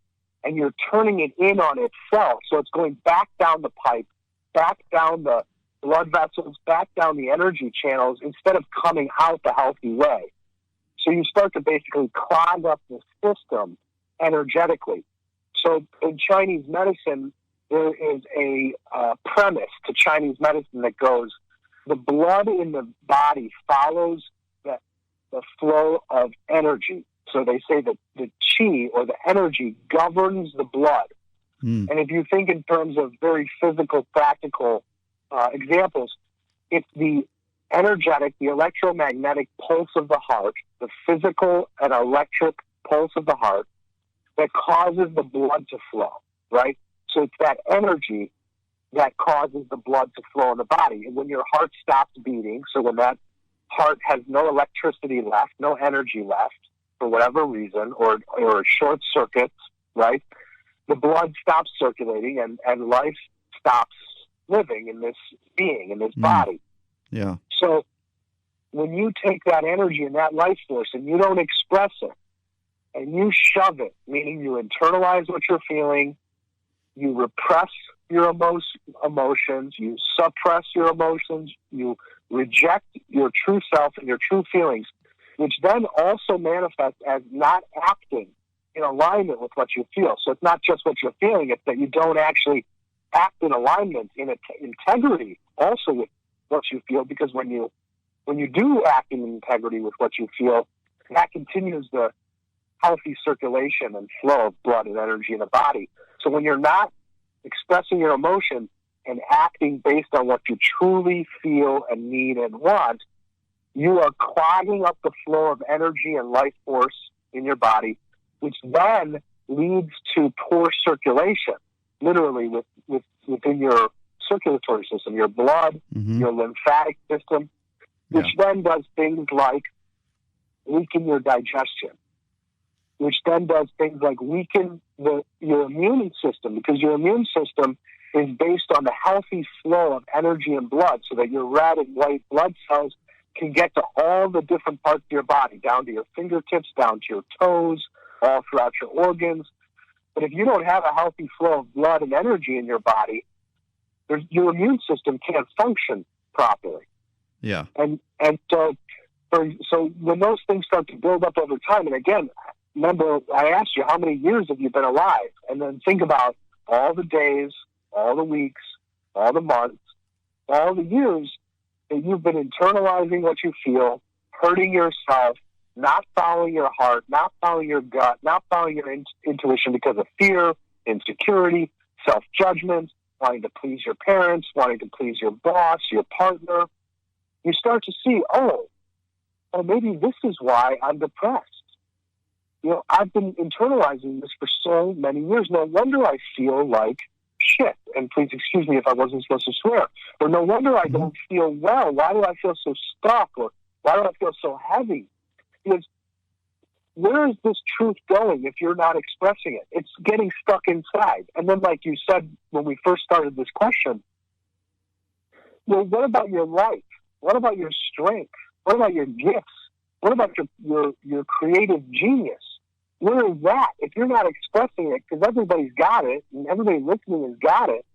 and you're turning it in on itself. So it's going back down the pipe back down the blood vessels, back down the energy channels instead of coming out the healthy way. So you start to basically clog up the system energetically. So in Chinese medicine, there is a premise to Chinese medicine that goes, the blood in the body follows the flow of energy. So they say that the qi, or the energy, governs the blood. And if you think in terms of very physical, practical examples, it's the energetic, the electromagnetic pulse of the heart, the physical and electric pulse of the heart that causes the blood to flow, right? So it's that energy that causes the blood to flow in the body. And when your heart stops beating, so when that heart has no electricity left, no energy left, for whatever reason, or short circuits, right? The blood stops circulating and life stops living in this being, in this body. Yeah. So when you take that energy and that life force and you don't express it and you shove it, meaning you internalize what you're feeling, you repress your emotions, you suppress your emotions, you reject your true self and your true feelings, which then also manifests as not acting in alignment with what you feel. So it's not just what you're feeling, it's that you don't actually act in alignment, in integrity also with what you feel, because when you do act in integrity with what you feel, that continues the healthy circulation and flow of blood and energy in the body. So when you're not expressing your emotion and acting based on what you truly feel and need and want, you are clogging up the flow of energy and life force in your body, which then leads to poor circulation, literally within your circulatory system, your blood, your lymphatic system, which then does things like weaken your digestion, which then does things like weaken your immune system, because your immune system is based on the healthy flow of energy and blood, so that your red and white blood cells can get to all the different parts of your body, down to your fingertips, down to your toes, all throughout your organs. But if you don't have a healthy flow of blood and energy in your body, your immune system can't function properly. Yeah. And so when those things start to build up over time, and again, remember I asked you, how many years have you been alive? And then think about all the days, all the weeks, all the months, all the years that you've been internalizing what you feel, hurting yourself, not following your heart, not following your gut, not following your intuition because of fear, insecurity, self-judgment, wanting to please your parents, wanting to please your boss, your partner. You start to see, oh, maybe this is why I'm depressed. You know, I've been internalizing this for so many years. No wonder I feel like shit. And please excuse me if I wasn't supposed to swear. Or no wonder I don't feel well. Why do I feel so stuck? Or why do I feel so heavy? Because where is this truth going if you're not expressing it? It's getting stuck inside. And then, like you said when we first started this question, well, what about your life? What about your strength? What about your gifts? What about your creative genius? Where is that? If you're not expressing it, because everybody's got it, and everybody listening has got it,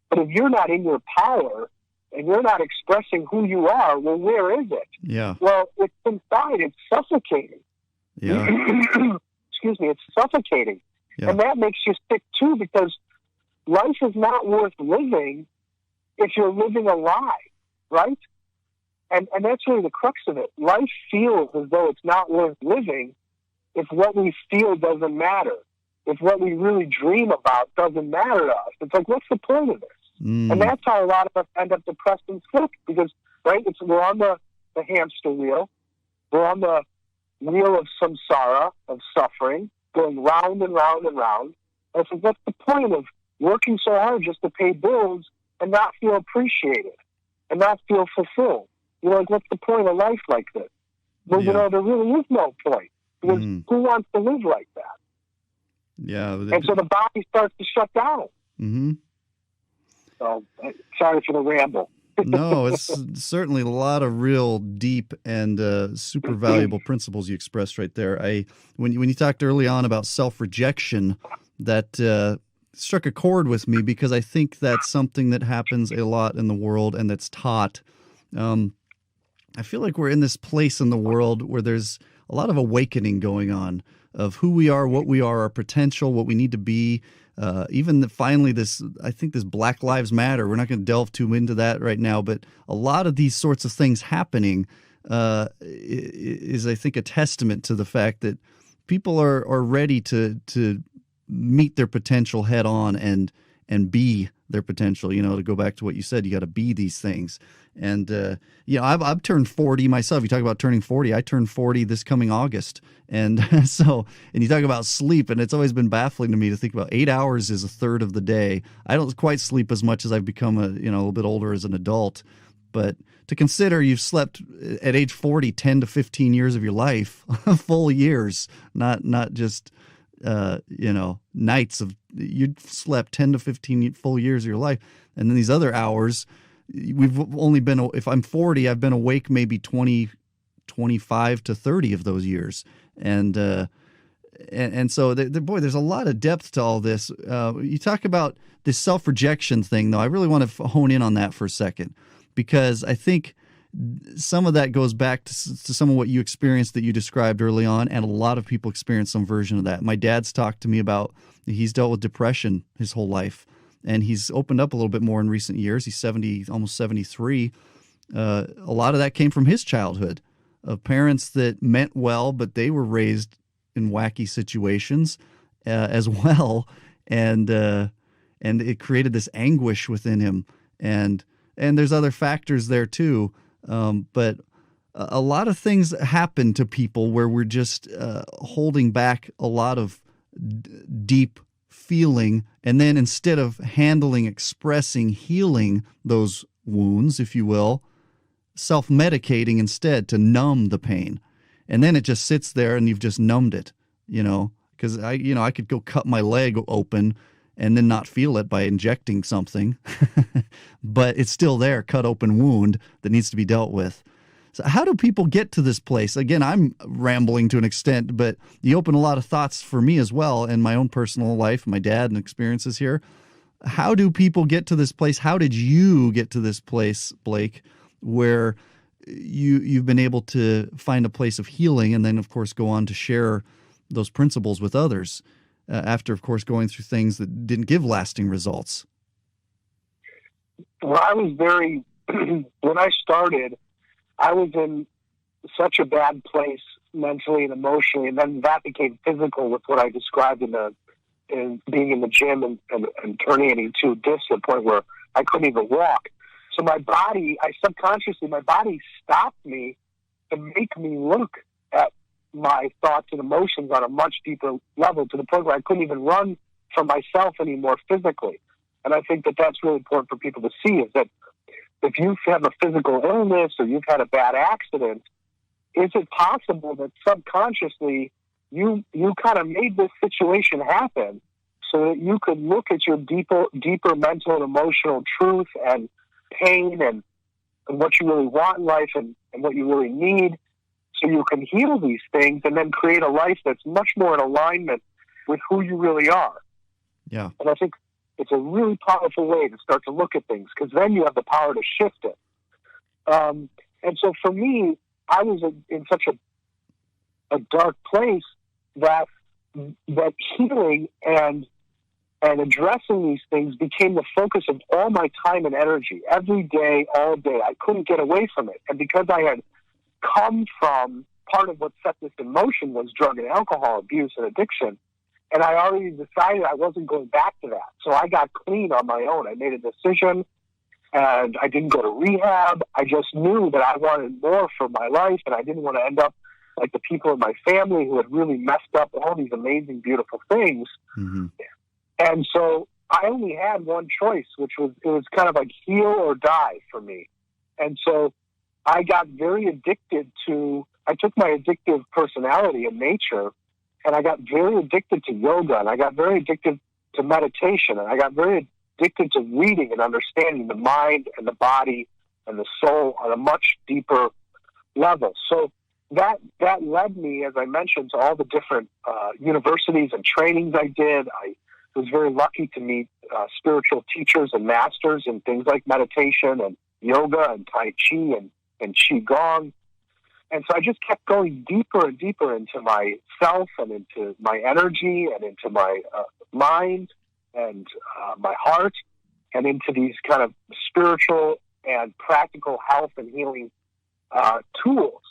but if you're not in your power, and you're not expressing who you are, well, where is it? Yeah. Well, it's inside. It's suffocating. Yeah. Excuse me. It's suffocating. Yeah. And that makes you sick, too, because life is not worth living if you're living a lie, right? And that's really the crux of it. Life feels as though it's not worth living if what we feel doesn't matter, if what we really dream about doesn't matter to us. It's like, what's the point of this? And that's how a lot of us end up depressed and sick, because, right, we're on the hamster wheel. We're on the wheel of samsara, of suffering, going round and round and round. And so what's the point of working so hard just to pay bills and not feel appreciated and not feel fulfilled? You know, like, what's the point of life like this? Well, you know, there really is no point, because who wants to live like that? Yeah. And so the body starts to shut down. Mm-hmm. So, sorry for the ramble. No, it's certainly a lot of real deep and super valuable principles you expressed right there. When you talked early on about self-rejection, that struck a chord with me because I think that's something that happens a lot in the world and that's taught. I feel like we're in this place in the world where there's a lot of awakening going on of who we are, what we are, our potential, what we need to be. Finally, I think this Black Lives Matter, we're not going to delve too into that right now, but a lot of these sorts of things happening is, I think, a testament to the fact that people are ready to meet their potential head on and be their potential. To go back to what you said, you got to be these things. And I've turned 40 myself. You talk about turning 40. I turned 40 this coming August, and and you talk about sleep, and it's always been baffling to me to think about 8 hours is a third of the day. I don't quite sleep as much as I've become a little bit older as an adult, but to consider you've slept at age 40 10 to 15 years of your life, full years, not just nights of, you slept 10 to 15 full years of your life. And then these other hours, we've only been, if I'm 40, I've been awake maybe 25 to 30 of those years. And so there's a lot of depth to all this. You talk about this self-rejection thing, though. I really want to hone in on that for a second, because I think some of that goes back to some of what you experienced that you described early on, and a lot of people experience some version of that. My dad's talked to me about, he's dealt with depression his whole life, and he's opened up a little bit more in recent years. He's 70, almost 73. A lot of that came from his childhood, of parents that meant well, but they were raised in wacky situations as well, and it created this anguish within him. And there's other factors there too. But a lot of things happen to people where we're just holding back a lot of deep feeling, and then instead of handling, expressing, healing those wounds, if you will, self-medicating instead to numb the pain. And then it just sits there and you've just numbed it, because I could go cut my leg open and then not feel it by injecting something, but it's still there, cut open wound that needs to be dealt with. So how do people get to this place? Again, I'm rambling to an extent, but you open a lot of thoughts for me as well in my own personal life, my dad and experiences here. How do people get to this place? How did you get to this place, Blake, where you've been able to find a place of healing and then, of course, go on to share those principles with others? After, of course, going through things that didn't give lasting results? Well, I was when I started, I was in such a bad place mentally and emotionally, and then that became physical with what I described in being in the gym and turning it into this to the point where I couldn't even walk. So my body stopped me to make me look at my thoughts and emotions on a much deeper level, to the point where I couldn't even run from myself anymore physically. And I think that that's really important for people to see, is that if you have a physical illness or you've had a bad accident, is it possible that subconsciously you kind of made this situation happen so that you could look at your deeper mental and emotional truth and pain and what you really want in life and what you really need, so you can heal these things and then create a life that's much more in alignment with who you really are. Yeah. And I think it's a really powerful way to start to look at things, because then you have the power to shift it. And so for me, I was in such a dark place that healing and addressing these things became the focus of all my time and energy, every day, all day. I couldn't get away from it. And because I had come from, part of what set this in motion was drug and alcohol abuse and addiction, and I already decided I wasn't going back to that. So I got clean on my own. I made a decision, and I didn't go to rehab. I just knew that I wanted more for my life, and I didn't want to end up like the people in my family who had really messed up all these amazing, beautiful things. Mm-hmm. And so I only had one choice, which was, it was kind of like heal or die for me. And so I got very addicted I took my addictive personality and nature, and I got very addicted to yoga, and I got very addicted to meditation, and I got very addicted to reading and understanding the mind and the body and the soul on a much deeper level. So that led me, as I mentioned, to all the different universities and trainings I did. was very lucky to meet spiritual teachers and masters in things like meditation and yoga and Tai Chi and qigong. And so I just kept going deeper and deeper into myself and into my energy and into my mind and my heart and into these kind of spiritual and practical health and healing tools.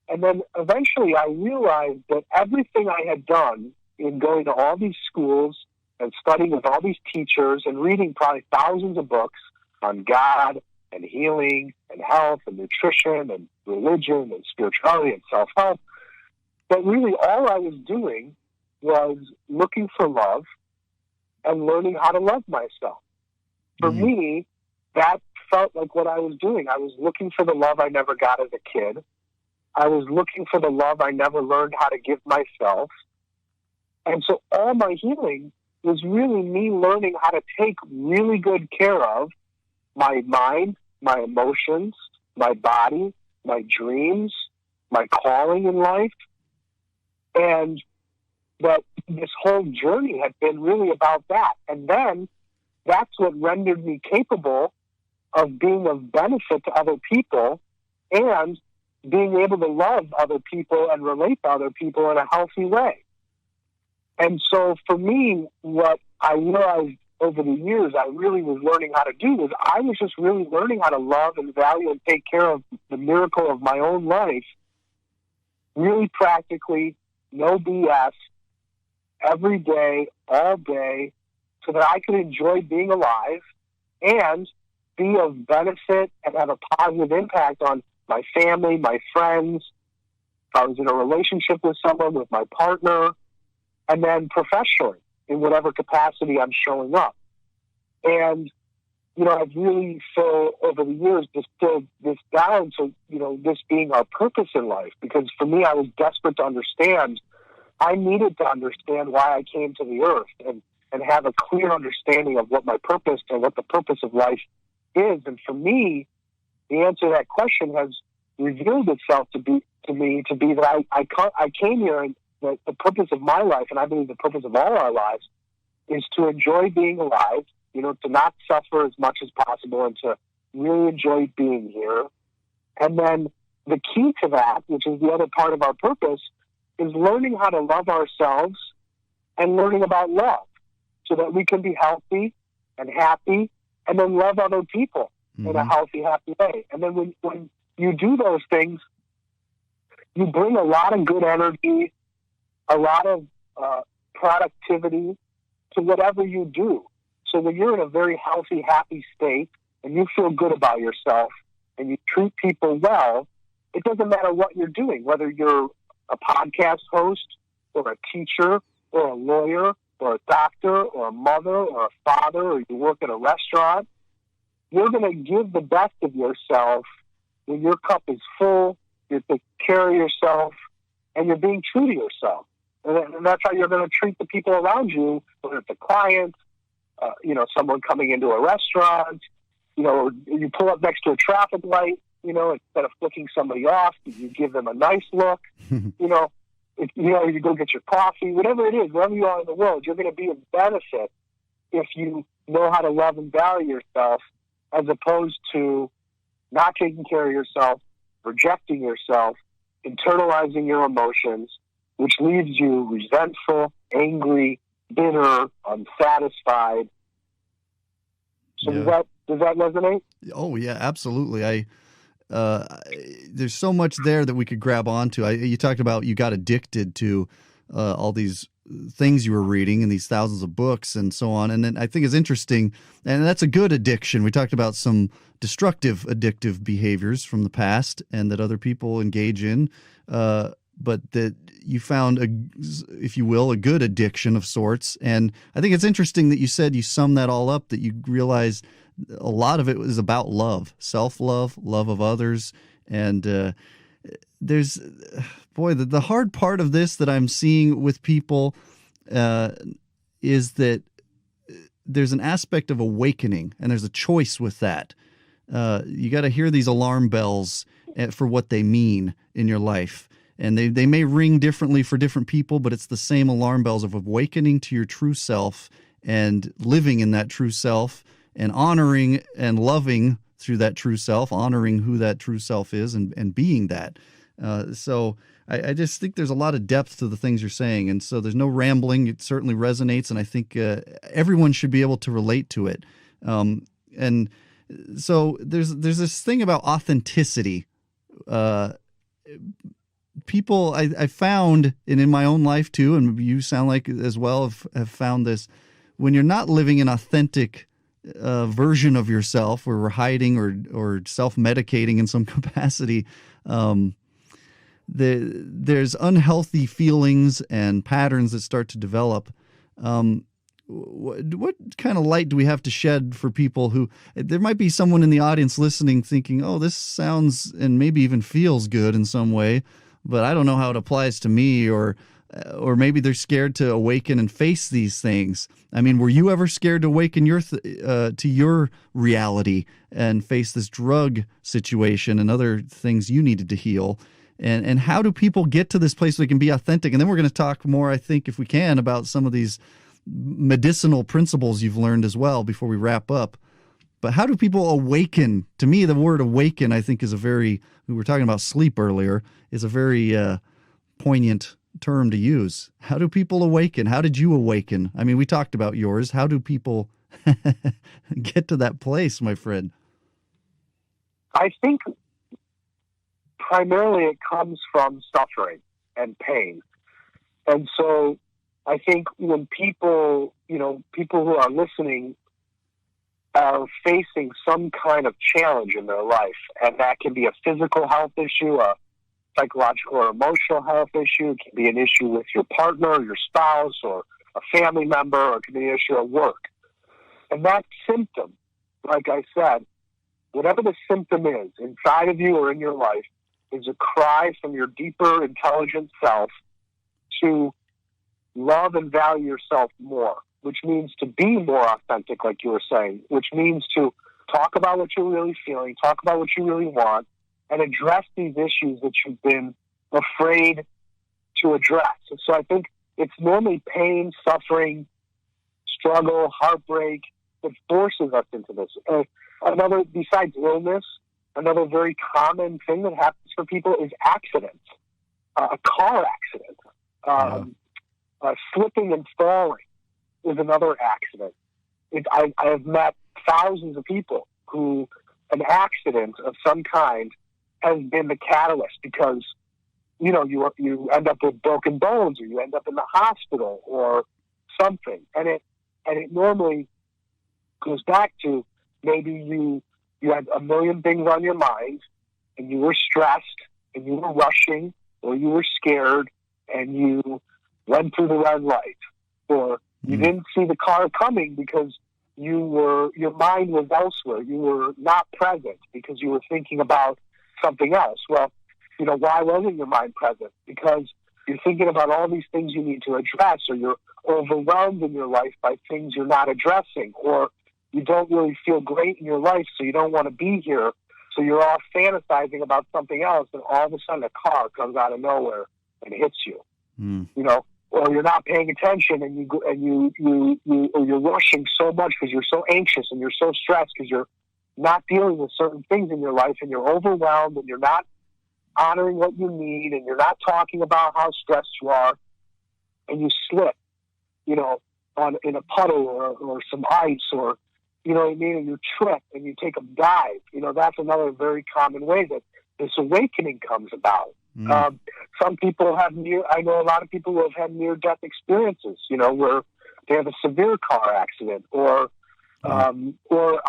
And then eventually I realized that everything I had done in going to all these schools and studying with all these teachers and reading probably thousands of books on God and healing and health and nutrition and religion and spirituality and self-help, but really all I was doing was looking for love and learning how to love myself. For me, that felt like what I was doing. I was looking for the love I never got as a kid. I was looking for the love I never learned how to give myself. And so all my healing was really me learning how to take really good care of my mind, my emotions, my body, my dreams, my calling in life. And that this whole journey had been really about that. And then that's what rendered me capable of being of benefit to other people and being able to love other people and relate to other people in a healthy way. And so for me, what I realized over the years I really was learning how to do was I was just really learning how to love and value and take care of the miracle of my own life, really practically, no BS, every day, all day, so that I could enjoy being alive and be of benefit and have a positive impact on my family, my friends. If I was in a relationship with someone, with my partner, and then professionally in whatever capacity I'm showing up. And, you know, I've really, so over the years, distilled this down to, you know, this being our purpose in life. Because for me, I was desperate to understand. I needed to understand why I came to the earth and have a clear understanding of what my purpose and what the purpose of life is. And for me, the answer to that question has revealed itself to me to be that I came here, and the purpose of my life, and I believe the purpose of all our lives, is to enjoy being alive, you know, to not suffer as much as possible and to really enjoy being here. And then the key to that, which is the other part of our purpose, is learning how to love ourselves and learning about love so that we can be healthy and happy and then love other people in a healthy, happy way. And then when you do those things, you bring a lot of good energy, a lot of productivity to whatever you do. So when you're in a very healthy, happy state and you feel good about yourself and you treat people well, it doesn't matter what you're doing, whether you're a podcast host or a teacher or a lawyer or a doctor or a mother or a father or you work at a restaurant. You're going to give the best of yourself when your cup is full, you're taking care of yourself, and you're being true to yourself. And that's how you're going to treat the people around you, whether it's a client, you know, someone coming into a restaurant, you know, you pull up next to a traffic light, you know, instead of flicking somebody off, you give them a nice look, you go get your coffee, whatever it is, wherever you are in the world, you're going to be of benefit if you know how to love and value yourself, as opposed to not taking care of yourself, rejecting yourself, internalizing your emotions, which leaves you resentful, angry, bitter, unsatisfied. So Yeah. does that resonate? Oh yeah, absolutely. There's so much there that we could grab onto. You talked about you got addicted to all these things you were reading and these thousands of books and so on. And then I think it's interesting, and that's a good addiction. We talked about some destructive addictive behaviors from the past and that other people engage in, but that you found, if you will, a good addiction of sorts. And I think it's interesting that you said you sum that all up, that you realize a lot of it was about love, self-love, love of others. And there's, the hard part of this that I'm seeing with people is that there's an aspect of awakening, and there's a choice with that. You got to hear these alarm bells for what they mean in your life. And they may ring differently for different people, but it's the same alarm bells of awakening to your true self and living in that true self and honoring and loving through that true self, honoring who that true self is and being that. So I just think there's a lot of depth to the things you're saying. And so there's no rambling. It certainly resonates. And I think everyone should be able to relate to it. And so there's this thing about authenticity. People I found, and in my own life too, and you sound like as well have found this, when you're not living an authentic version of yourself, where we're hiding or self-medicating in some capacity, there's unhealthy feelings and patterns that start to develop. What kind of light do we have to shed for people who, there might be someone in the audience listening thinking, oh, this sounds and maybe even feels good in some way, but I don't know how it applies to me, or maybe they're scared to awaken and face these things. I mean, were you ever scared to awaken to your reality and face this drug situation and other things you needed to heal? And how do people get to this place where they can be authentic? And then we're going to talk more, I think, if we can, about some of these medicinal principles you've learned as well before we wrap up. But how do people awaken? To me, the word awaken, I think, is we were talking about sleep earlier, is a very poignant term to use. How do people awaken? How did you awaken? I mean, we talked about yours. How do people get to that place, my friend? I think primarily it comes from suffering and pain. And so I think when people who are listening are facing some kind of challenge in their life, and that can be a physical health issue, a psychological or emotional health issue, it can be an issue with your partner or your spouse or a family member, or it can be an issue at work. And that symptom, like I said, whatever the symptom is inside of you or in your life, is a cry from your deeper intelligent self to love and value yourself more, which means to be more authentic, like you were saying, which means to talk about what you're really feeling, talk about what you really want, and address these issues that you've been afraid to address. And so I think it's normally pain, suffering, struggle, heartbreak that forces us into this. Another, besides illness, another very common thing that happens for people is accidents, a car accident, slipping and falling is another accident. I have met thousands of people who an accident of some kind has been the catalyst, because you end up with broken bones, or you end up in the hospital or something, and it normally goes back to maybe you had a million things on your mind, and you were stressed, and you were rushing, or you were scared, and you went through the red light, or you didn't see the car coming because your mind was elsewhere. You were not present because you were thinking about something else. Well, why wasn't your mind present? Because you're thinking about all these things you need to address, or you're overwhelmed in your life by things you're not addressing, or you don't really feel great in your life, so you don't want to be here. So you're all fantasizing about something else, and all of a sudden a car comes out of nowhere and hits you. Or you're not paying attention, and you're rushing so much because you're so anxious and you're so stressed because you're not dealing with certain things in your life, and you're overwhelmed, and you're not honoring what you need, and you're not talking about how stressed you are, and you slip, in a puddle or some ice, or you know what I mean, and you trip and you take a dive. That's another very common way that this awakening comes about. Some people I know a lot of people who have had near-death experiences, where they have a severe car accident, or I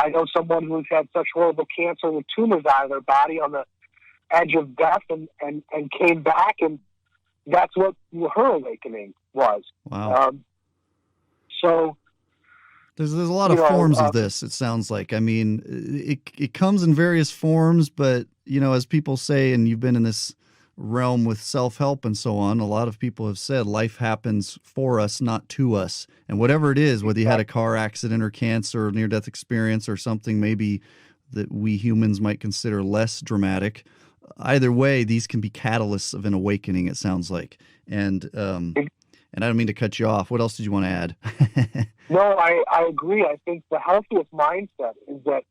know someone who's had such horrible cancer with tumors out of their body on the edge of death and came back, and that's what her awakening was. Wow. So there's a lot of forms of this, it sounds like. I mean, it comes in various forms, but, as people say, and you've been in this realm with self-help and so on, a lot of people have said life happens for us, not to us. And whatever it is, whether you had a car accident or cancer or near-death experience or something maybe that we humans might consider less dramatic, either way, these can be catalysts of an awakening, it sounds like. And And I don't mean to cut you off. What else did you want to add? No, I agree. I think the healthiest mindset is that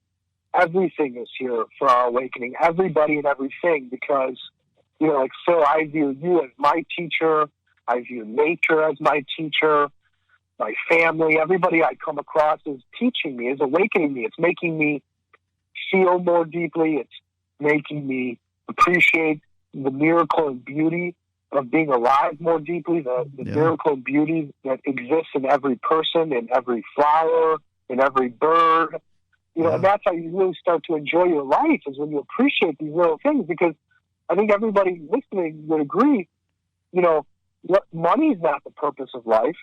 everything is here for our awakening, everybody and everything, because, like Phil, I view you as my teacher. I view nature as my teacher. My family, everybody I come across is teaching me, is awakening me. It's making me feel more deeply. It's making me appreciate the miracle and beauty of being alive more deeply, the miracle and beauty that exists in every person, in every flower, in every bird. And that's how you really start to enjoy your life, is when you appreciate these little things, because I think everybody listening would agree, money is not the purpose of life.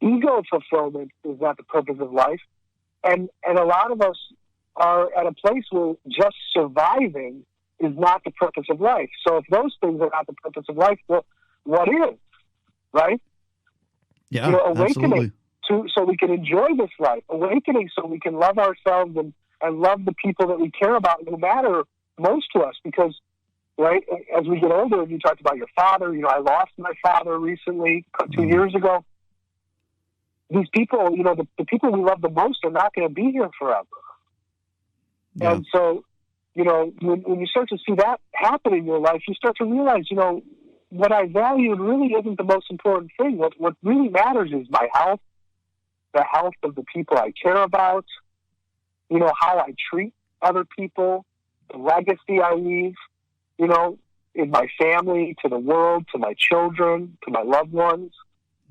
Ego fulfillment is not the purpose of life. And a lot of us are at a place where just surviving is not the purpose of life. So if those things are not the purpose of life, well, what is, right? Yeah, awakening absolutely. So we can enjoy this life. Awakening so we can love ourselves and love the people that we care about, no matter most to us. Because, right, as we get older, and you talked about your father, I lost my father recently, 2 years ago. These people, the people we love the most are not going to be here forever. Yeah. And so, when you start to see that happen in your life, you start to realize, what I value really isn't the most important thing. What really matters is my health, the health of the people I care about, how I treat other people, the legacy I leave, in my family, to the world, to my children, to my loved ones.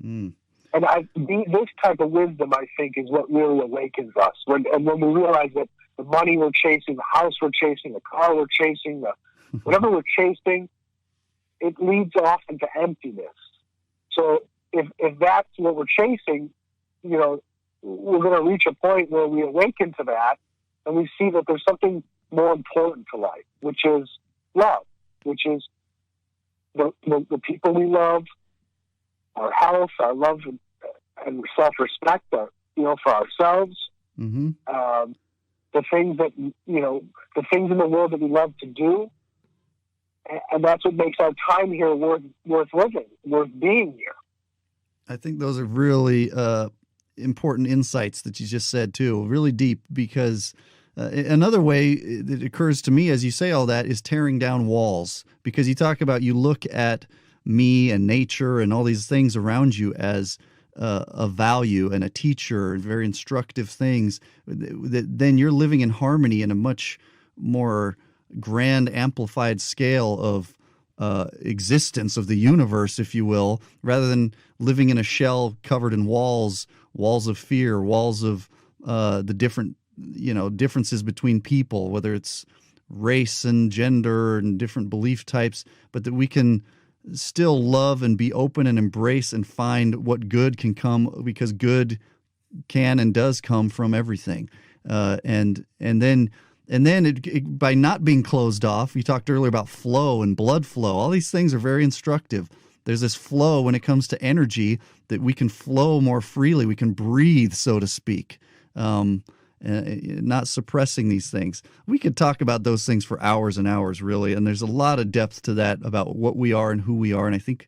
Mm. And this type of wisdom, I think, is what really awakens us. When we realize that the money we're chasing, the house we're chasing, the car we're chasing, whatever we're chasing, it leads often to emptiness. So if that's what we're chasing, we're going to reach a point where we awaken to that, and we see that there's something more important to life, which is love, which is the people we love, our health, our love, and self-respect, for ourselves. Mm-hmm. The things that, the things in the world that we love to do. And that's what makes our time here worth living, worth being here. I think those are really important insights that you just said, too, really deep, because another way that occurs to me as you say all that is tearing down walls, because you talk about, you look at me and nature and all these things around you as a value and a teacher and very instructive things, then you're living in harmony in a much more grand amplified scale of existence of the universe, if you will, rather than living in a shell covered in walls of fear, walls of the different, differences between people, whether it's race and gender and different belief types, but that we can still love and be open and embrace and find what good can come, because good can and does come from everything. And then by not being closed off, you talked earlier about flow and blood flow. All these things are very instructive. There's this flow when it comes to energy, that we can flow more freely. We can breathe, so to speak. Not suppressing these things. We could talk about those things for hours and hours, really, and there's a lot of depth to that about what we are and who we are, and I think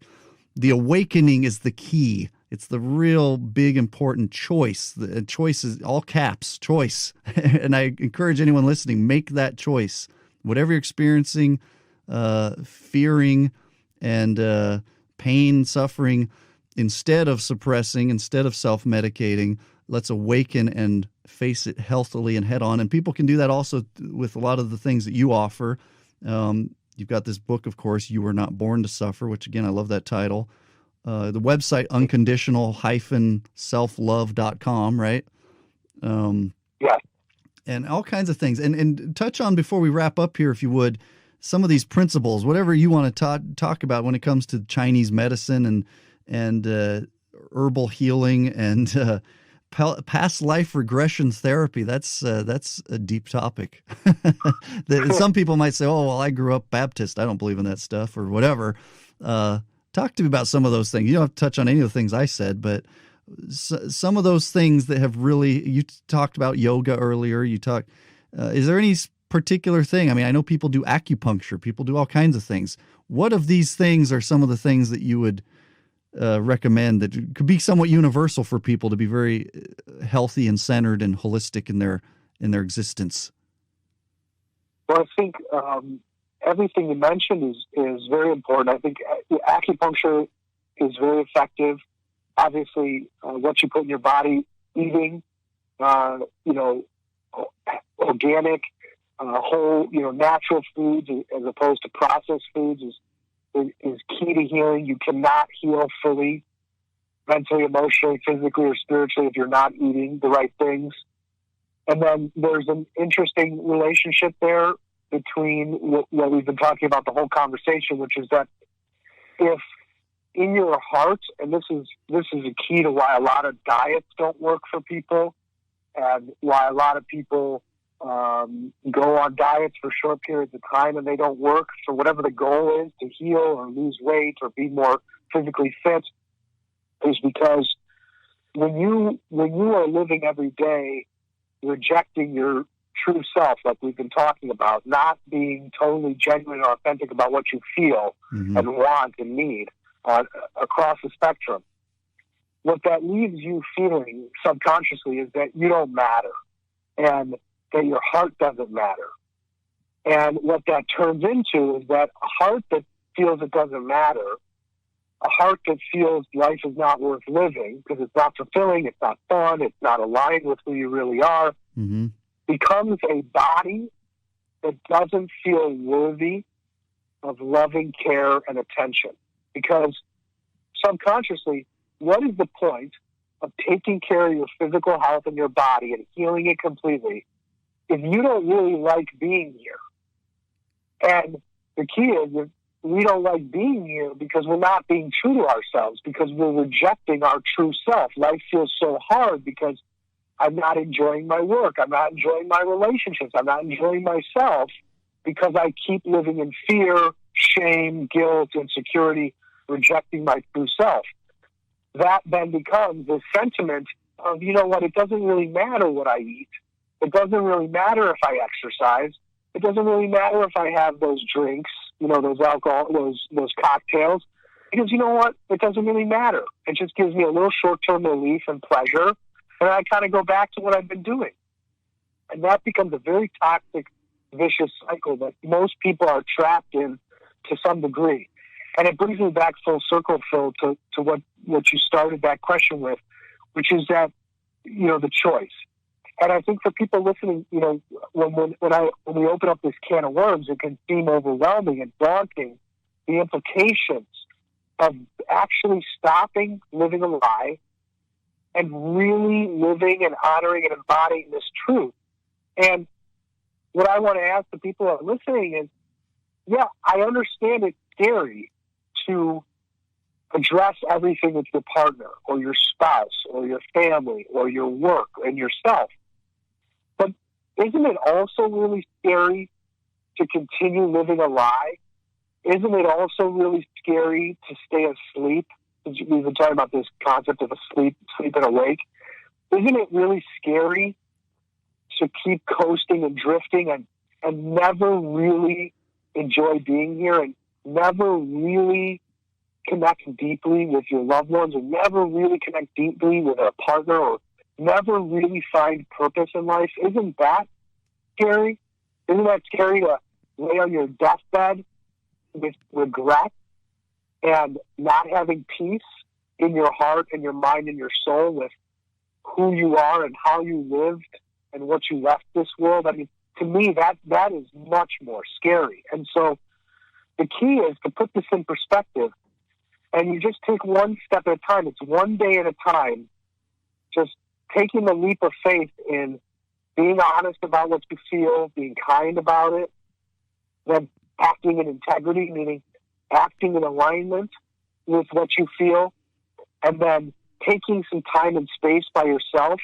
the awakening is the key. It's the real big important choice. The choice is all caps, choice. And I encourage anyone listening, make that choice. Whatever you're experiencing, fearing and pain, suffering, instead of suppressing, instead of self-medicating, let's awaken and face it healthily and head on. And people can do that also with a lot of the things that you offer. You've got this book, of course, You Were Not Born to Suffer, which, again, I love that title. The website, unconditional-selflove.com, right? Yeah. And all kinds of things. And touch on, before we wrap up here, if you would, some of these principles, whatever you want to talk about when it comes to Chinese medicine and herbal healing and past life regression therapy. That's a deep topic. Some people might say, "Oh, well, I grew up Baptist. I don't believe in that stuff," or whatever. Talk to me about some of those things. You don't have to touch on any of the things I said, but some of those things that have really. You talked about yoga earlier. Is there any particular thing? I mean, I know people do acupuncture. People do all kinds of things. What of these things are some of the things that you would recommend that could be somewhat universal for people to be very healthy and centered and holistic in their existence? Well, I think everything you mentioned is very important. I think acupuncture is very effective. Obviously, what you put in your body, eating, organic, whole, natural foods as opposed to processed foods is key to healing. You cannot heal fully, mentally, emotionally, physically, or spiritually if you're not eating the right things. And then there's an interesting relationship there between what we've been talking about the whole conversation, which is that if in your heart, and this is a key to why a lot of diets don't work for people, and why a lot of people go on diets for short periods of time and they don't work for whatever the goal is, to heal or lose weight or be more physically fit, is because when you are living every day rejecting your true self, like we've been talking about, not being totally genuine and authentic about what you feel and want and need across the spectrum, what that leaves you feeling subconsciously is that you don't matter and that your heart doesn't matter. And what that turns into is that a heart that feels it doesn't matter, a heart that feels life is not worth living because it's not fulfilling, it's not fun, it's not aligned with who you really are, becomes a body that doesn't feel worthy of loving care and attention. Because subconsciously, what is the point of taking care of your physical health and your body and healing it completely if you don't really like being here? And the key is that we don't like being here because we're not being true to ourselves, because we're rejecting our true self. Life feels so hard because I'm not enjoying my work. I'm not enjoying my relationships. I'm not enjoying myself because I keep living in fear, shame, guilt, insecurity, rejecting my true self. That then becomes the sentiment of, you know what, it doesn't really matter what I eat. It doesn't really matter if I exercise. It doesn't really matter if I have those drinks, those alcohol, those cocktails, because you know what? It doesn't really matter. It just gives me a little short-term relief and pleasure, and I kind of go back to what I've been doing. And that becomes a very toxic, vicious cycle that most people are trapped in to some degree. And it brings me back full circle, Phil, to what you started that question with, which is that, the choice. And I think for people listening, when we open up this can of worms, it can seem overwhelming and daunting, the implications of actually stopping living a lie and really living and honoring and embodying this truth. And what I want to ask the people who are listening is, yeah, I understand it's scary to address everything with your partner or your spouse or your family or your work and yourself. But isn't it also really scary to continue living a lie? Isn't it also really scary to stay asleep? We've been talking about this concept of sleep and awake. Isn't it really scary to keep coasting and drifting and never really enjoy being here and never really connect deeply with your loved ones, or never really connect deeply with a partner, or never really find purpose in life? Isn't that scary? Isn't that scary to lay on your deathbed with regret and not having peace in your heart and your mind and your soul with who you are and how you lived and what you left this world? I mean, to me, that is much more scary. And so the key is to put this in perspective, and you just take one step at a time. It's one day at a time, just taking the leap of faith in being honest about what you feel, being kind about it, then acting in integrity, meaning acting in alignment with what you feel, and then taking some time and space by yourself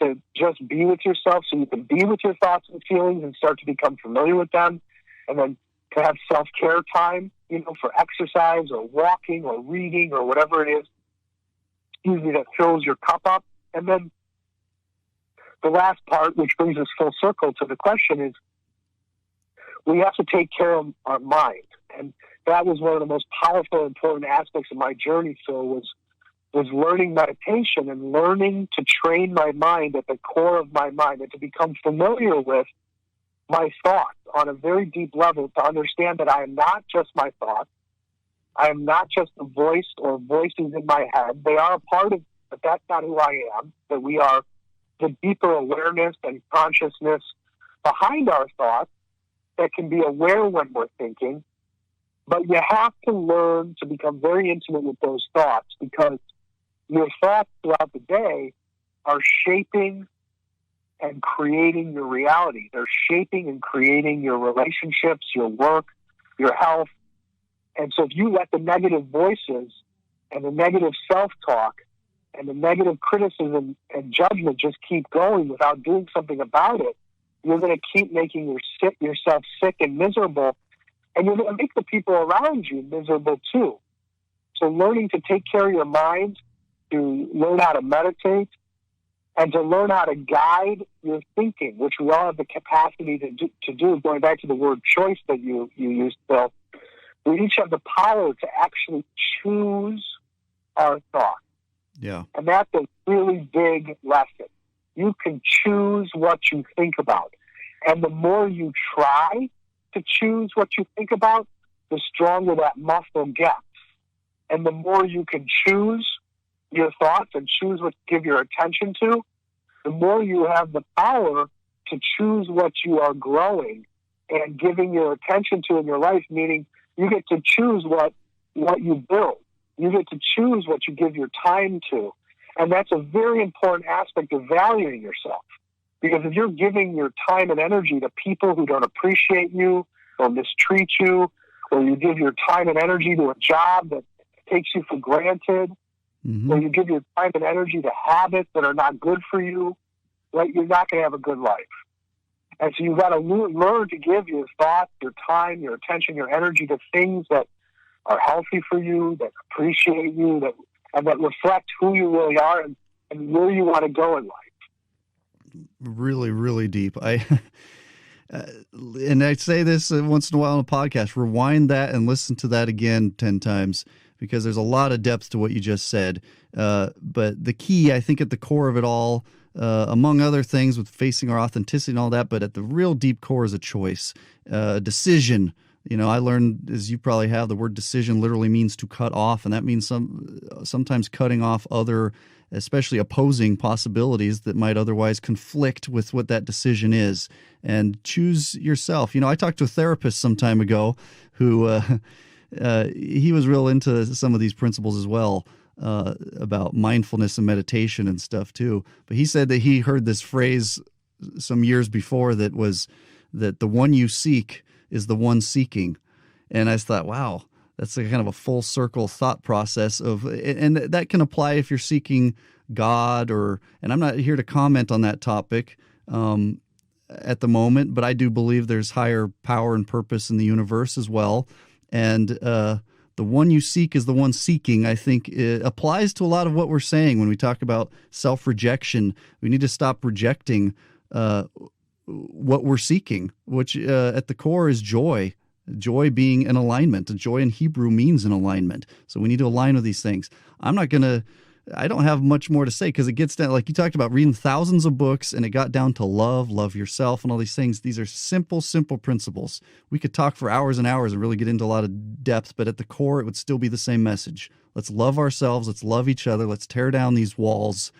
to just be with yourself so you can be with your thoughts and feelings and start to become familiar with them, and then to have self-care time, for exercise or walking or reading or whatever it is, usually that fills your cup up. And then the last part, which brings us full circle to the question, is we have to take care of our mind. And that was one of the most powerful and important aspects of my journey, Phil, was learning meditation and learning to train my mind at the core of my mind and to become familiar with my thoughts on a very deep level, to understand that I am not just my thoughts. I am not just a voice or voices in my head. They are a part of, but that's not who I am. That we are the deeper awareness and consciousness behind our thoughts that can be aware when we're thinking. But you have to learn to become very intimate with those thoughts, because your thoughts throughout the day are shaping and creating your reality. They're shaping and creating your relationships, your work, your health. And so if you let the negative voices and the negative self-talk and the negative criticism and judgment just keep going without doing something about it, you're going to keep making yourself sick and miserable, and you're going to make the people around you miserable too. So learning to take care of your mind, to learn how to meditate, and to learn how to guide your thinking, which we all have the capacity to do, going back to the word choice that you used, Phil. We each have the power to actually choose our thoughts. Yeah. And that's a really big lesson. You can choose what you think about. And the more you try to choose what you think about, the stronger that muscle gets. And the more you can choose your thoughts and choose what to give your attention to, the more you have the power to choose what you are growing and giving your attention to in your life, meaning you get to choose what you build. You get to choose what you give your time to. And that's a very important aspect of valuing yourself. Because if you're giving your time and energy to people who don't appreciate you or mistreat you, or you give your time and energy to a job that takes you for granted, or you give your time and energy to habits that are not good for you, right, you're not going to have a good life. And so you've got to learn to give your thoughts, your time, your attention, your energy to things that are healthy for you, that appreciate you, and that reflect who you really are and where you want to go in life. Really, really deep. And I say this once in a while on a podcast, rewind that and listen to that again 10 times, because there's a lot of depth to what you just said. But the key, I think, at the core of it all, among other things with facing our authenticity and all that, but at the real deep core is a choice, a decision. You know, I learned, as you probably have, the word decision literally means to cut off, and that means sometimes cutting off other, especially opposing possibilities that might otherwise conflict with what that decision is, and choose yourself. You know, I talked to a therapist some time ago who he was real into some of these principles as well, about mindfulness and meditation and stuff too. But he said that he heard this phrase some years before that was that the one you seek is the one seeking. And I thought, wow, that's a kind of a full circle thought process of, and that can apply if you're seeking God and I'm not here to comment on that topic at the moment, but I do believe there's higher power and purpose in the universe as well. And the one you seek is the one seeking, I think, it applies to a lot of what we're saying when we talk about self-rejection. We need to stop rejecting what we're seeking, which at the core is joy. Joy being an alignment. Joy in Hebrew means an alignment. So we need to align with these things. I don't have much more to say, because it gets down, like you talked about, reading thousands of books, and it got down to love yourself and all these things. These are simple principles. We could talk for hours and hours and really get into a lot of depth, but at the core, it would still be the same message. Let's love ourselves. Let's love each other. Let's tear down these walls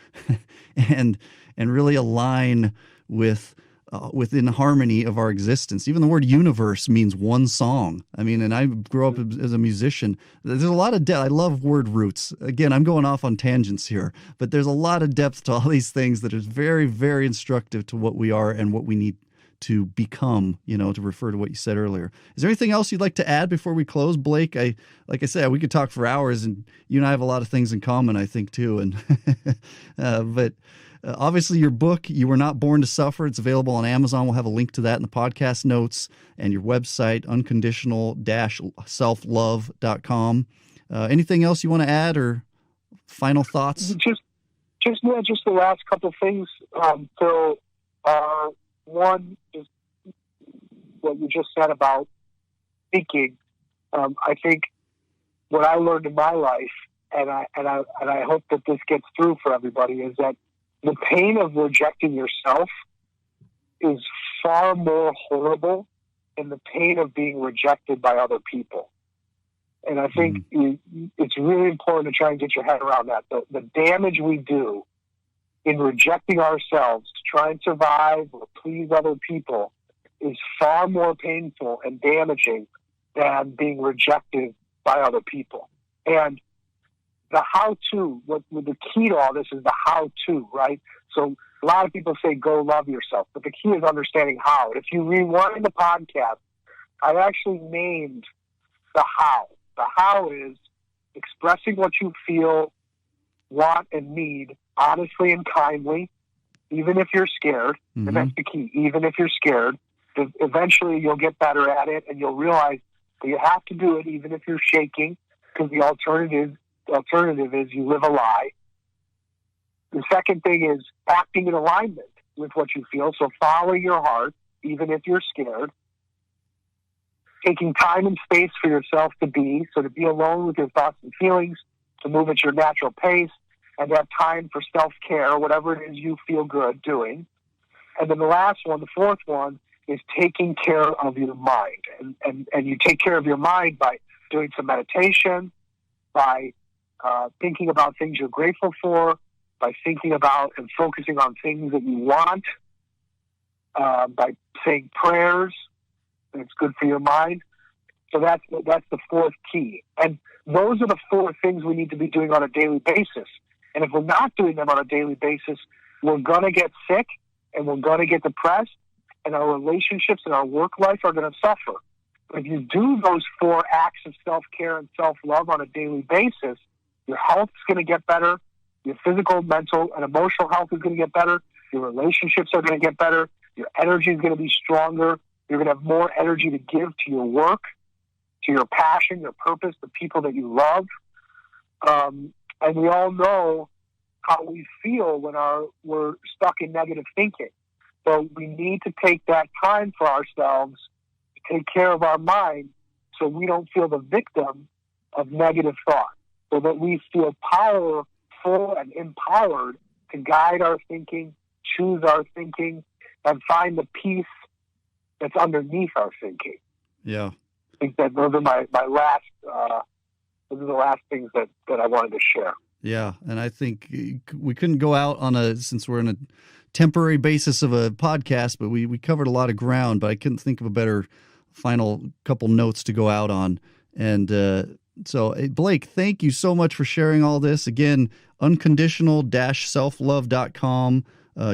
and really align within harmony of our existence. Even the word universe means one song. I mean, and I grew up as a musician. There's a lot of depth. I love word roots. Again, I'm going off on tangents here, but there's a lot of depth to all these things that is very, very instructive to what we are and what we need to become, you know, to refer to what you said earlier. Is there anything else you'd like to add before we close, Blake? Like I said, we could talk for hours, and you and I have a lot of things in common, I think, too. And but obviously, your book, You Were Not Born to Suffer, it's available on Amazon. We'll have a link to that in the podcast notes, and your website, unconditional-selflove.com. Anything else you want to add, or final thoughts? Just the last couple of things, Phil. One is what you just said about speaking. I think what I learned in my life, and I hope that this gets through for everybody, is that the pain of rejecting yourself is far more horrible than the pain of being rejected by other people. And I think it's really important to try and get your head around that. The damage we do in rejecting ourselves to try and survive or please other people is far more painful and damaging than being rejected by other people. And the how-to, the key to all this is the how-to, right? So a lot of people say, go love yourself, but the key is understanding how. If you rewind the podcast, I actually named the how. The how is expressing what you feel, want, and need honestly and kindly, even if you're scared. And that's the key. Even if you're scared, eventually you'll get better at it, and you'll realize that you have to do it even if you're shaking, because the alternative is you live a lie. The second thing is acting in alignment with what you feel. So follow your heart, even if you're scared. Taking time and space for yourself to be, so to be alone with your thoughts and feelings, to move at your natural pace, and to have time for self-care, whatever it is you feel good doing. And then the last one, the fourth one, is taking care of your mind. And you take care of your mind by doing some meditation, by thinking about things you're grateful for, by thinking about and focusing on things that you want, by saying prayers. It's good for your mind. So that's the fourth key. And those are the four things we need to be doing on a daily basis. And if we're not doing them on a daily basis, we're going to get sick, and we're going to get depressed, and our relationships and our work life are going to suffer. But if you do those four acts of self-care and self-love on a daily basis, your health is going to get better, your physical, mental, and emotional health is going to get better, your relationships are going to get better, your energy is going to be stronger, you're going to have more energy to give to your work, to your passion, your purpose, the people that you love. And we all know how we feel when we're stuck in negative thinking. So we need to take that time for ourselves to take care of our mind so we don't feel the victim of negative thought, so that we feel powerful and empowered to guide our thinking, choose our thinking, and find the peace that's underneath our thinking. Yeah. I think that those are my last, those are the last things that I wanted to share. Yeah. And I think we couldn't go out since we're in a temporary basis of a podcast, but we covered a lot of ground, but I couldn't think of a better final couple notes to go out on. And so Blake, thank you so much for sharing all this. Again, unconditional-selflove.com.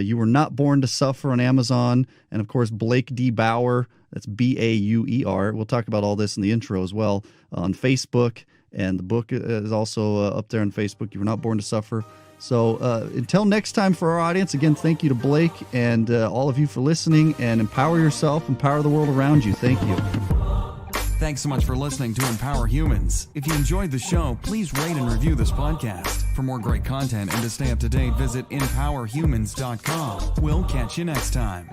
You Were Not Born to Suffer on Amazon. And of course, Blake D. Bauer, that's Bauer. We'll talk about all this in the intro as well on Facebook. And the book is also up there on Facebook, You Were Not Born to Suffer. So until next time for our audience, again, thank you to Blake and all of you for listening, and empower yourself, empower the world around you. Thank you. Thanks so much for listening to Empower Humans. If you enjoyed the show, please rate and review this podcast. For more great content and to stay up to date, visit empowerhumans.com. We'll catch you next time.